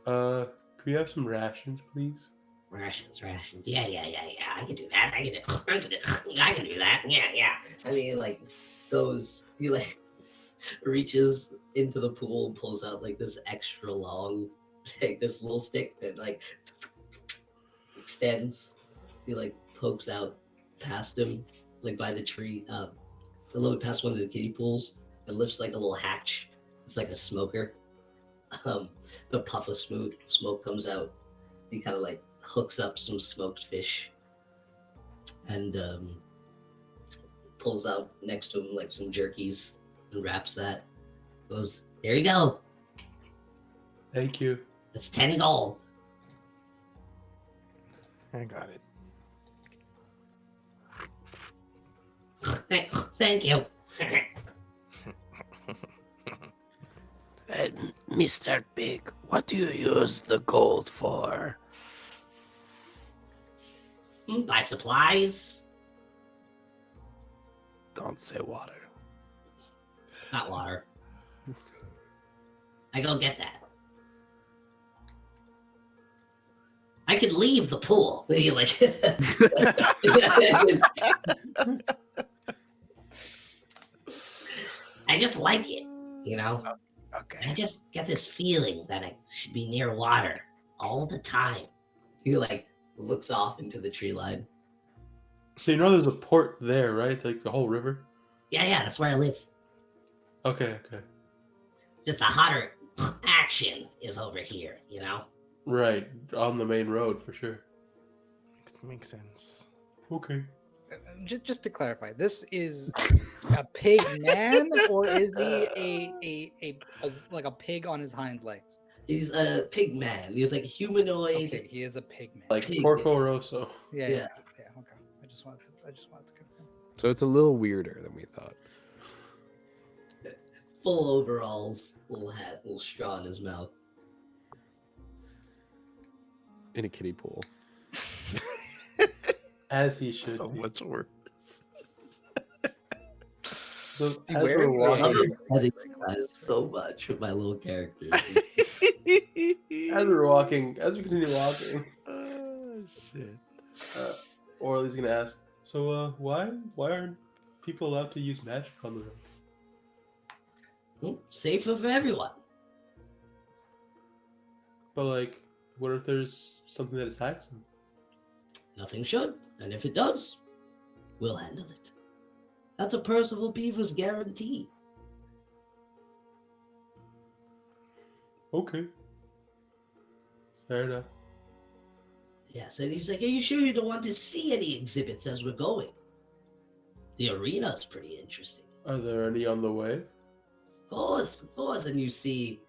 Could we have some rations, please? Rations. Yeah. I can do that. I can do that. Yeah. I mean, like, he like reaches into the pool and pulls out like this extra long, like this little stick that like extends. He like pokes out past him, like by the tree, a little bit past one of the kiddie pools. It lifts like a little hatch. It's like a smoker. The puff of smoke comes out. He kind of like hooks up some smoked fish and pulls out next to him like some jerkies and wraps that. Goes, there you go. Thank you. It's 10 gold. I got it. Thank you. And Mr. Pig, what do you use the gold for? Buy supplies. Don't say water. Not water. I go get that. I could leave the pool. You like I just like it, you know? Okay. I just get this feeling that I should be near water all the time. He like looks off into the tree line. So you know there's a port there, right? Like the whole river? Yeah, that's where I live. Okay. Just the hotter action is over here, you know? Right. On the main road, for sure. Makes sense. Okay. Just to clarify, this is a pig man, or is he like a pig on his hind legs? He's a pig man. He's like humanoid. Okay, he is a pig man. Like Pig. Porco Rosso. Yeah. Okay. I just wanted to confirm. So it's a little weirder than we thought. Full overalls, little hat, little straw in his mouth. In a kiddie pool. As he should So be. much work. So he as wearing we're I love walking, this setting class so much with my little characters. as we continue walking, Oh, shit. Orly's gonna ask, so why aren't people allowed to use magic on the road? Safer for everyone. But like, what if there's something that attacks them? Nothing should, and if it does, we'll handle it. That's a Percival Beaver's guarantee. Okay. Fair enough. Yes, and he's like, are you sure you don't want to see any exhibits as we're going? The arena's pretty interesting. Are there any on the way? Of course, and you see,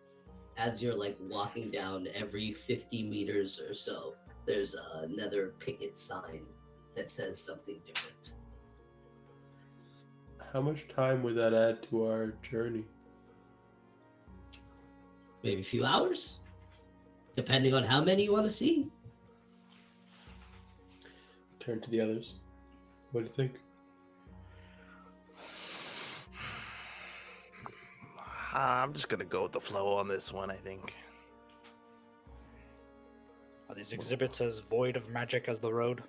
as you're like walking down every 50 meters or so, there's another picket sign that says something different. How much time would that add to our journey? Maybe a few hours, depending on how many you want to see. Turn to the others. What do you think? I'm just gonna go with the flow on this one, I think. Are these exhibits as void of magic as the road?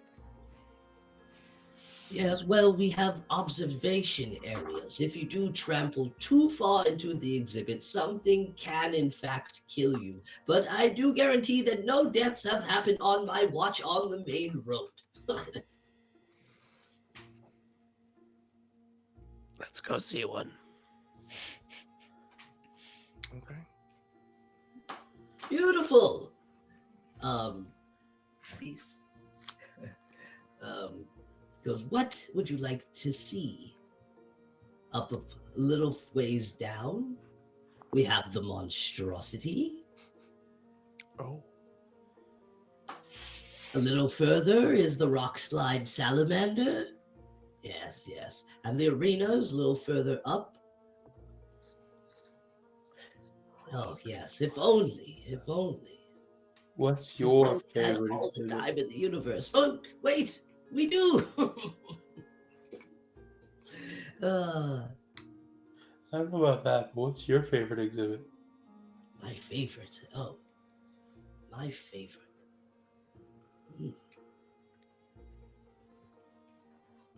Yes, well, we have observation areas. If you do trample too far into the exhibit, something can in fact kill you. But I do guarantee that no deaths have happened on my watch on the main road. Let's go see one. Okay. Beautiful. Peace. Goes, what would you like to see? Up a little ways down, we have the monstrosity. Oh. A little further is the rock slide salamander. Yes, yes. And the arena is a little further up. Oh, yes. If only, if only. What's We your both had favorite all the exhibit? time in the universe. Look, wait, we do. uh, I don't know about that, but what's your favorite exhibit? my favorite. Oh, my favorite. Hmm.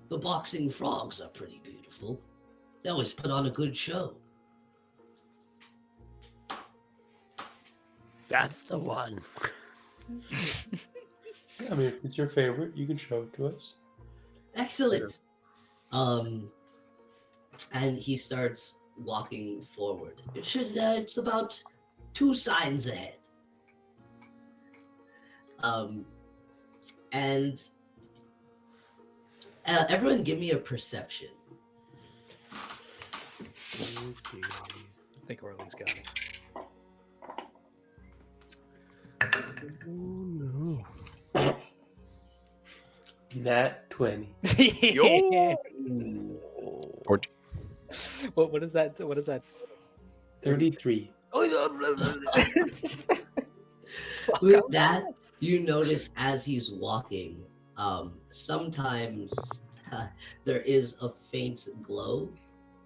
The boxing frogs are pretty beautiful. They always put on a good show. That's the one. I mean, if it's your favorite, you can show it to us. Excellent. And he starts walking forward. It's about 2 signs ahead. And everyone give me a perception. Okay. I think Orly's got it. Oh, Nat 20. Yo! 14. What is that? What is that? 33. With that, you notice as he's walking, sometimes there is a faint glow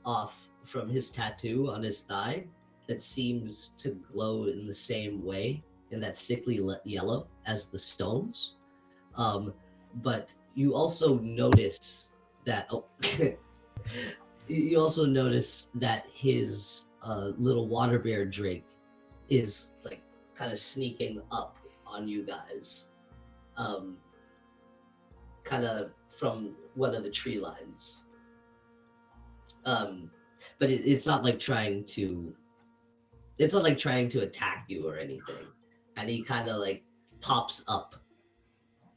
off from his tattoo on his thigh that seems to glow in the same way, in that sickly yellow as the stones. But you also notice that you also notice that his little water bear drake is like kind of sneaking up on you guys, kind of from one of the tree lines. But it's not like trying to attack you or anything. And he kind of like pops up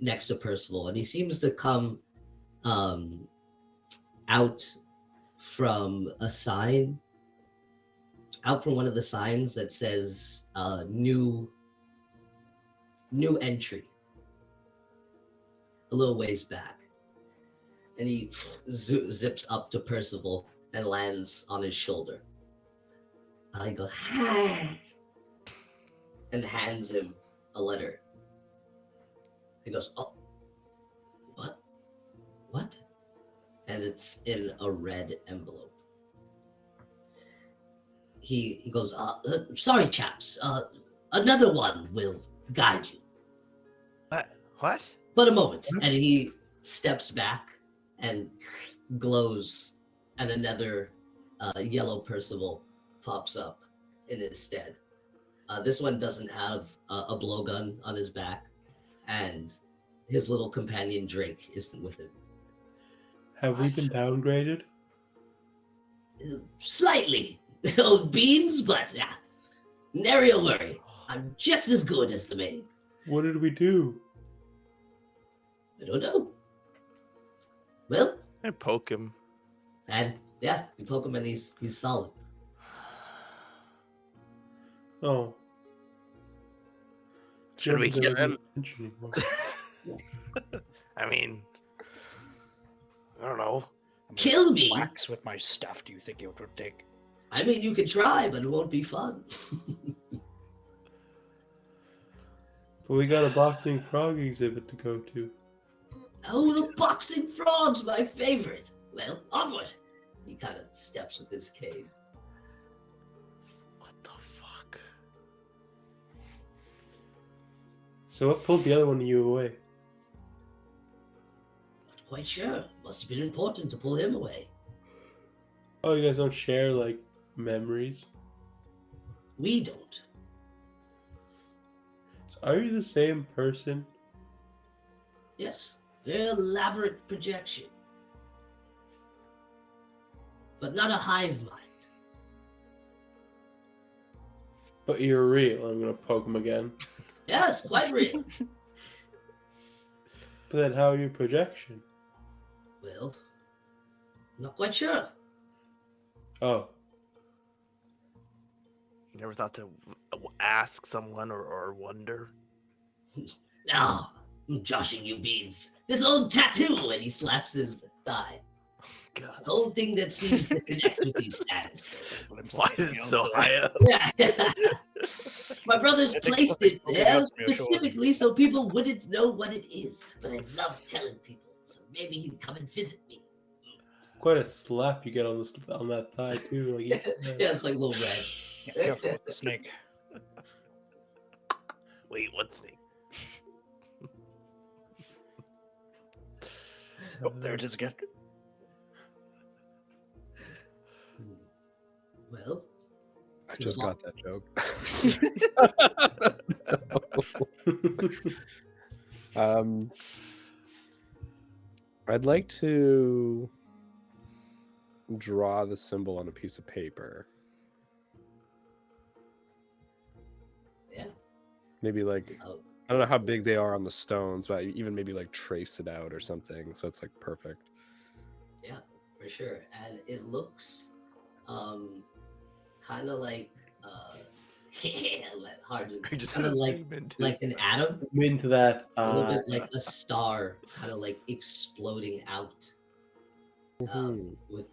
next to Percival, and he seems to come out from a sign, out from one of the signs that says new entry, a little ways back. And he zips up to Percival and lands on his shoulder. He goes, "Hi," and hands him a letter. He goes, "Oh, what?" And it's in a red envelope. He goes, "Sorry, chaps. Another one will guide you. What? But a moment." And he steps back and glows, and another yellow Percival pops up in his stead. This one doesn't have a blowgun on his back, and his little companion Drake isn't with him. Have we been downgraded? Slightly, old beans, but yeah, nary a worry. I'm just as good as the maid. What did we do? I don't know. Well, I poke him. and yeah, you poke him and he's solid. Oh. Should we Never kill gonna him? be attention anymore. I mean, I don't know. Kill me? Wax with my stuff. Do you think it would take? I mean, you could try, but it won't be fun. But we got a boxing frog exhibit to go to. Oh, the boxing frog's my favorite. Well, onward. He kind of steps with his cane. What the fuck? So what pulled the other one of you away? Not quite sure. Must have been important to pull him away. Oh, you guys don't share, like, memories? We don't. So are you the same person? Yes, very elaborate projection. But not a hive mind. But you're real. I'm gonna poke him again. Yes, quite real. But then how are you projection? Well, not quite sure. Oh. You never thought to ask someone or wonder? No, Joshing you beans. This old tattoo, and he slaps his thigh. God. The old thing that seems to connect with these status. Why is it so high up? My brothers I think placed something it broken there out to me, sure. specifically so people wouldn't know what it is. But I love telling people, so maybe he'd come and visit me. Quite a slap you get on that thigh too. Like, Yeah, it's like a little red. Yeah, careful with the snake. Wait, what snake? Oh, there it is again. Well, I just got that joke. I'd like to draw the symbol on a piece of paper. yeah. Maybe like, Oh, I don't know how big they are on the stones, but even maybe like trace it out or something. So it's like perfect. yeah, for sure. And it looks kind of like hard to You're just kind of gonna like zoom into like an atom, I'm into that. a little bit like a star, kind of like exploding out Mhm. with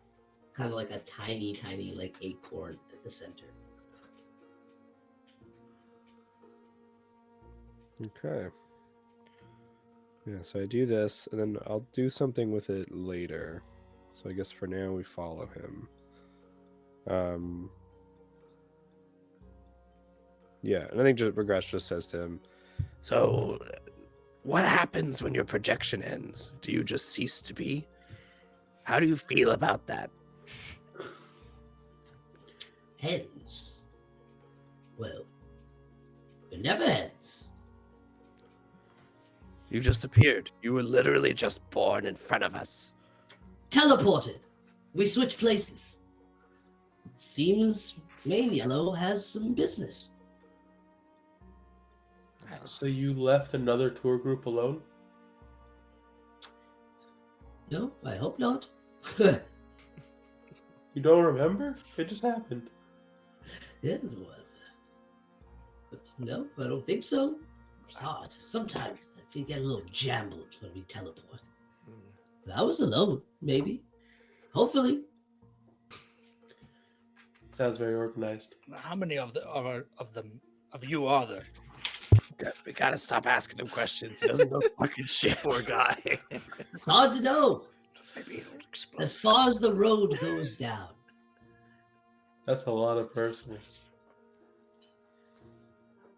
kind of like a tiny like acorn at the center. Okay. Yeah, so I do this, and then I'll do something with it later. So I guess for now we follow him. Yeah, and I think Regresh just says to him, "So, what happens when your projection ends? Do you just cease to be? How do you feel about that?" Ends. Well, it never ends. You just appeared. You were literally just born in front of us. Teleported. We switch places. Seems Main Yellow has some business. So you left another tour group alone? No, I hope not. You don't remember? It just happened. Yeah, well, no, I don't think so. It's hard. Sometimes I feel get a little jumbled when we teleport. But I was alone, maybe. Hopefully. Sounds very organized. How many of you are there? We gotta stop asking him questions. He doesn't know fucking shit. Poor guy. It's hard to know. Maybe it'll explode. As far as the road goes down. That's a lot of Percivals.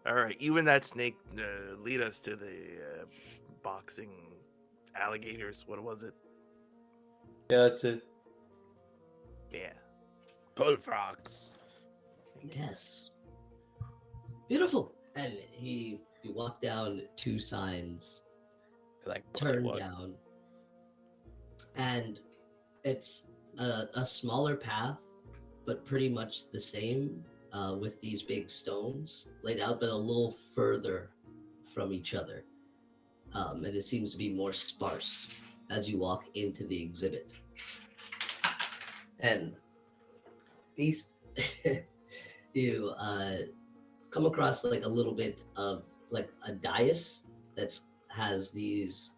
All right, you and that snake lead us to the boxing alligators. What was it? Yeah, that's it. Yeah. Bullfrogs. Yes. Beautiful. And he walked down 2 signs, Like turned what? down, and it's a smaller path, but pretty much the same with these big stones laid out, but a little further from each other. And it seems to be more sparse as you walk into the exhibit. And these, you come across like a little bit of like a dais that's has these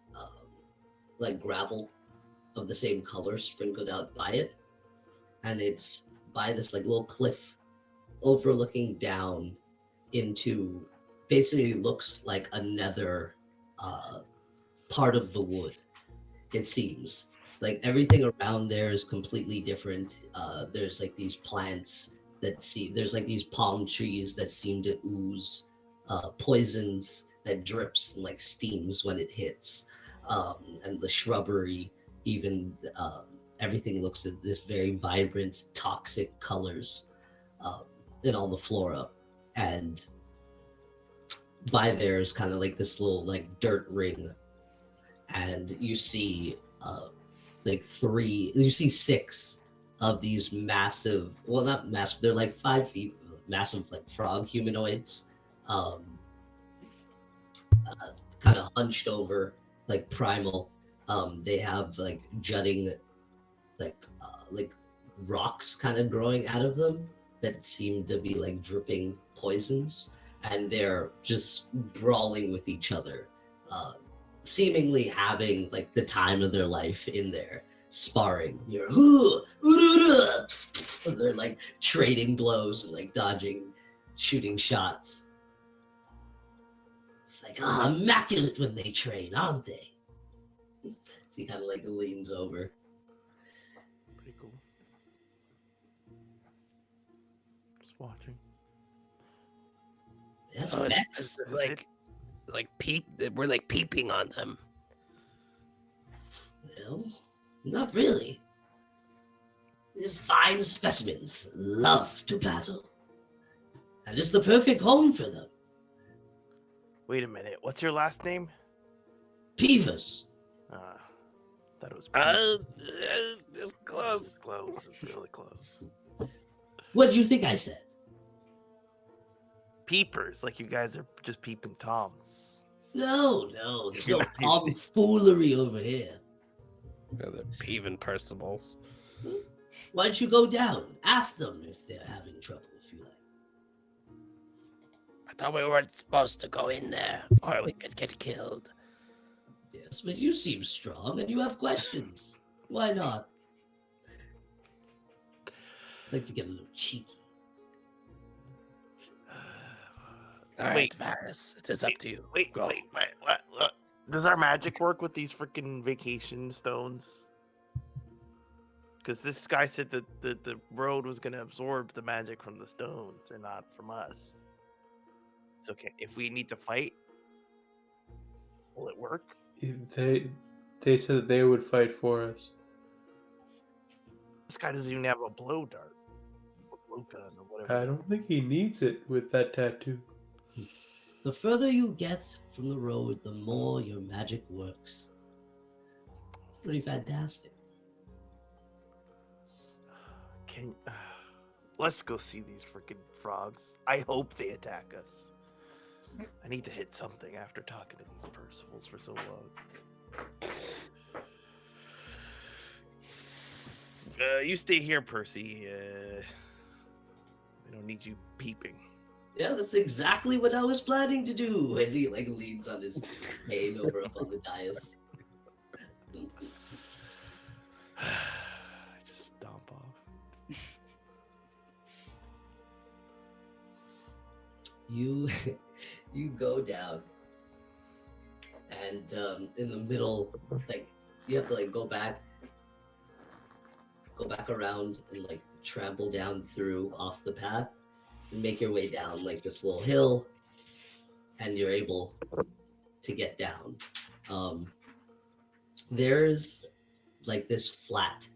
like gravel of the same color sprinkled out by it, and it's by this like little cliff overlooking down into basically looks like another part of the wood. It seems like everything around there is completely different. There's like these plants there's like these palm trees that seem to ooze poisons that drips and like steams when it hits, and the shrubbery, even everything looks at this very vibrant toxic colors in all the flora. And by there is kind of like this little like dirt ring, and you see you see 6 of these massive, well, not massive, they're like 5 feet, massive like frog humanoids, kind of hunched over, like primal. They have like jutting, like rocks kind of growing out of them that seem to be like dripping poisons, and they're just brawling with each other. seemingly having like the time of their life in there, sparring. You're they're like trading blows and like dodging, shooting shots. It's like, immaculate when they train, aren't they? So he kind of like leans over. Pretty cool. Just watching. Yes, Oh, Vex. it's Is like we're like peeping on them. Well, not really. These fine specimens love to battle. And it's the perfect home for them. Wait a minute. What's your last name? Peevers. Thought it was. It's close. Close. It's really close. What do you think I said? Peepers, like you guys are just peeping toms. No, there's no tomfoolery over here. Yeah, they're Peeving Percivals. Why don't you go down? Ask them if they're having trouble, if you like. I thought we weren't supposed to go in there, or we could get killed. Yes, but you seem strong and you have questions. Why not? I'd like to get a little cheeky. All right, Wait. Varys, it is up to you. Wait, Go. what? Does our magic work with these freaking vacation stones? Because this guy said that the road was going to absorb the magic from the stones and not from us. It's okay. If we need to fight, will it work? They said that they would fight for us. This guy doesn't even have a blow dart. Or blow gun or whatever. I don't think he needs it with that tattoo. The further you get from the road, the more your magic works. It's pretty fantastic. Let's go see these freaking frogs. I hope they attack us. I need to hit something after talking to these Percivals for so long. You stay here, Percy. We don't need you peeping. Yeah, that's exactly what I was planning to do. As he like leans on his cane over up on the dais. Just stomp off. You go down, and in the middle, like you have to like go back around and like trample down through off the path and make your way down like this little hill, and you're able to get down. There's like this flat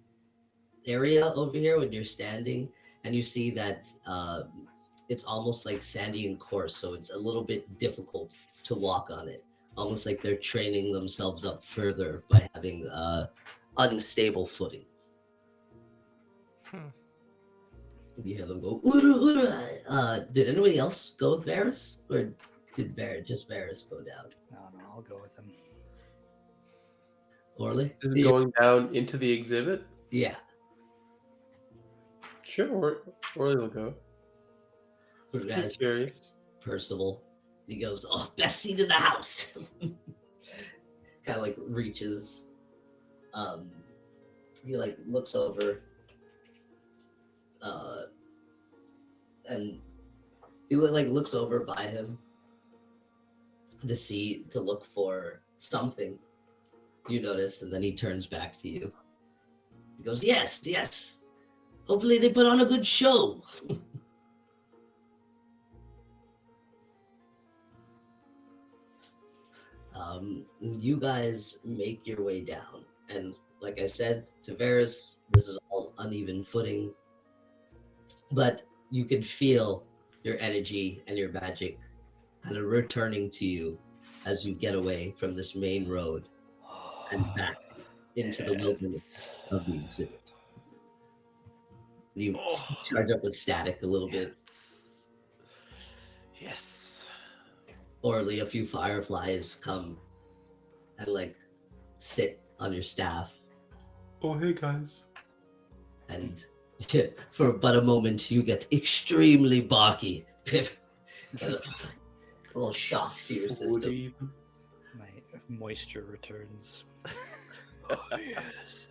area over here when you're standing, and you see that it's almost like sandy and coarse, so it's a little bit difficult to walk on it. Almost like they're training themselves up further by having unstable footing. You hear them go, "Ura, ura." Did anybody else go with Varys? Or did just Varys go down? No, I'll go with him. Orly? This is going down into the exhibit? Yeah. Sure, or they'll go. What Just guys? curious. Percival. He goes, best seat in the house. Kind of like reaches. He like looks over. And he like looks over by him to look for something you notice, and then he turns back to you. He goes, yes. Hopefully they put on a good show. You guys make your way down, and like I said to Varys, this is all uneven footing, but you can feel your energy and your magic kind of returning to you as you get away from this main road and back into the wilderness of the exhibit. You charge up with static a little bit. Yes. Orly, a few fireflies come and like sit on your staff, Oh, hey guys. and for but a moment you get extremely barky. A little shock to your system. Woody. Moisture returns. Oh, yes.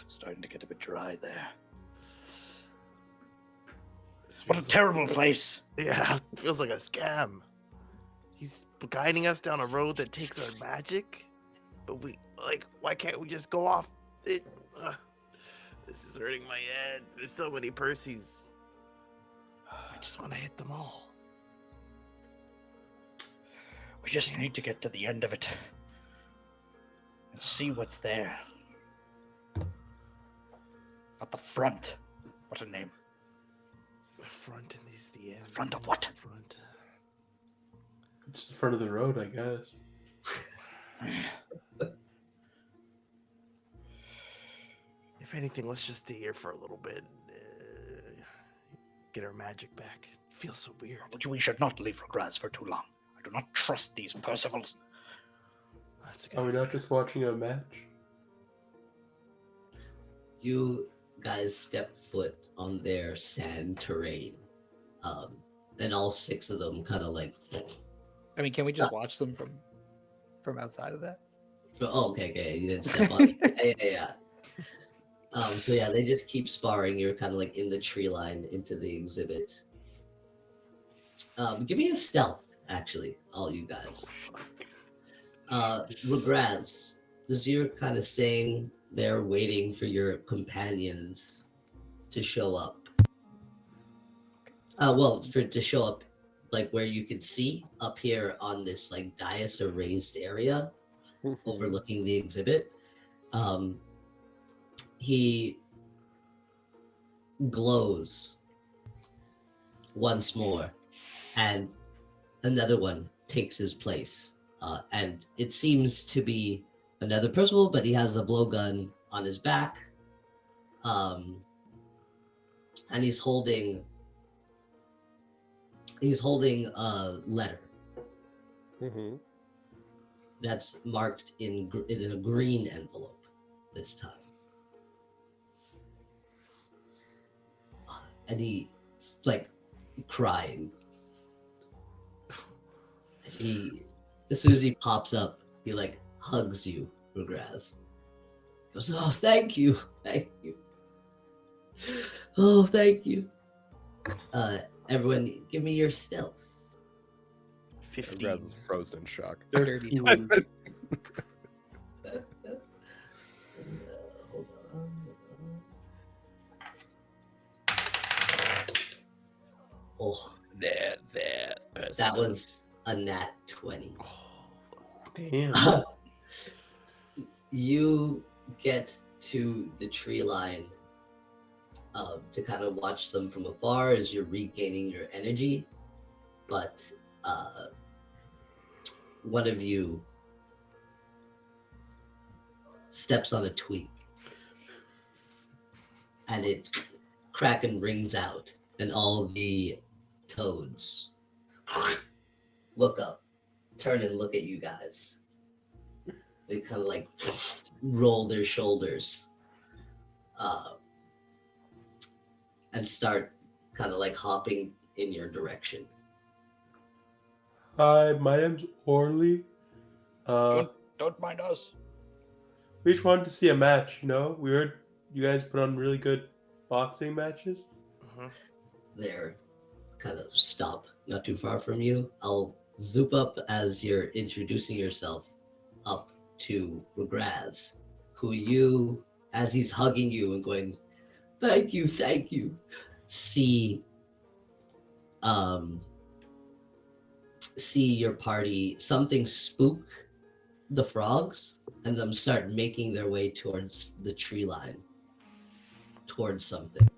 Starting to get a bit dry there. What a terrible place. Yeah, it feels like a scam. He's guiding us down a road that takes our magic, but why can't we just go off it? This is hurting my head. There's so many Percys. I just want to hit them all. We just need to get to the end of it and see what's there. At the front. What a name. The front and these the end. Front of what? Front. Just in front of the road, I guess. If anything, let's just stay here for a little bit. Get our magic back. It feels so weird. But we should not leave Regras for too long. I do not trust these Percivals. That's a good Are we idea. not just watching a match? You guys step foot on their sand terrain. And all 6 of them kind of like... I mean, can we just watch them from outside of that? Oh, okay. You didn't step on it. Yeah. So yeah, they just keep sparring. You're kind of like in the tree line into the exhibit. Give me a stealth, actually, all you guys. Regras, as you're kind of staying there waiting for your companions to show up. To show up like where you can see up here on this like dais or raised area overlooking the exhibit. He glows once more, and another one takes his place. And it seems to be another Percival, but he has a blowgun on his back. And he's holding a letter Mm-hmm. that's marked in a green envelope this time. And he's like crying. As soon as he pops up, he like hugs you, Regras. He goes, "Oh, thank you. Oh, thank you." Everyone, give me your stealth. 15. Raz is frozen in shock. 13. Hold on. Oh, There, that Percival. was a nat 20. Damn. You get to the tree line to kind of watch them from afar as you're regaining your energy, but one of you steps on a twig and it Kraken rings out, and all the toads look up, turn and look at you guys. They kind of like roll their shoulders and start kind of like hopping in your direction. Hi, my name's Orly. Don't mind us. We just wanted to see a match, you know? We heard you guys put on really good boxing matches. They're kind of stop not too far from you. I'll zoop up as you're introducing yourself up to Regras, who you, as he's hugging you and going, thank you, see your party, something spook the frogs, and them start making their way towards the tree line, towards something.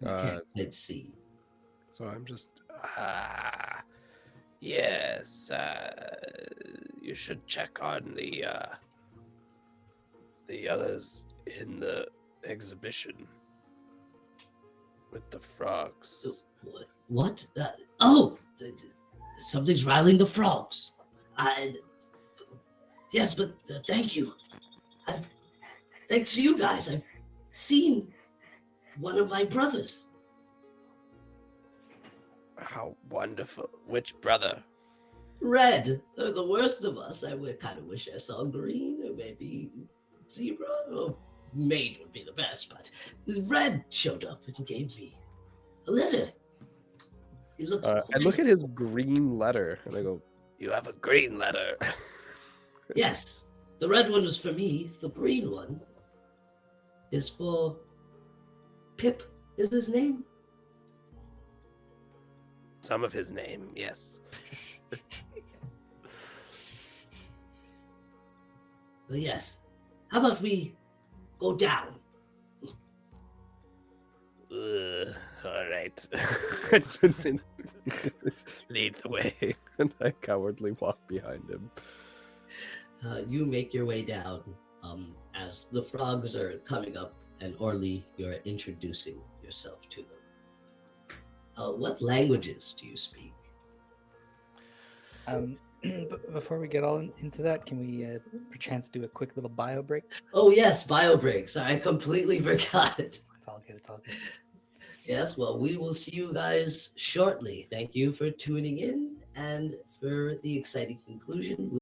You can't quite see. So I'm just Yes, you should check on the others in the exhibition with the frogs. What? Something's riling the frogs. Yes, but thank you. Thanks to you guys, I've seen one of my brothers. How wonderful. Which brother? Red are the worst of us. I would kind of wish I saw green or maybe zebra. Or maid would be the best, but red showed up and gave me a letter. It looks I quite- look at his green letter and I go, "You have a green letter." Yes, the red one is for me. The green one is for Pip. Is his name? Some of his name, yes. Well, yes. How about we go down? All right. Lead the way. And I cowardly walk behind him. You make your way down as the frogs are coming up, and Orly, you're introducing yourself to them. What languages do you speak? Before we get all into that, can we perchance do a quick little bio break? Oh yes, bio breaks. I completely forgot it. It's all good. It's all good. Yes, well, we will see you guys shortly. Thank you for tuning in, and for the exciting conclusion,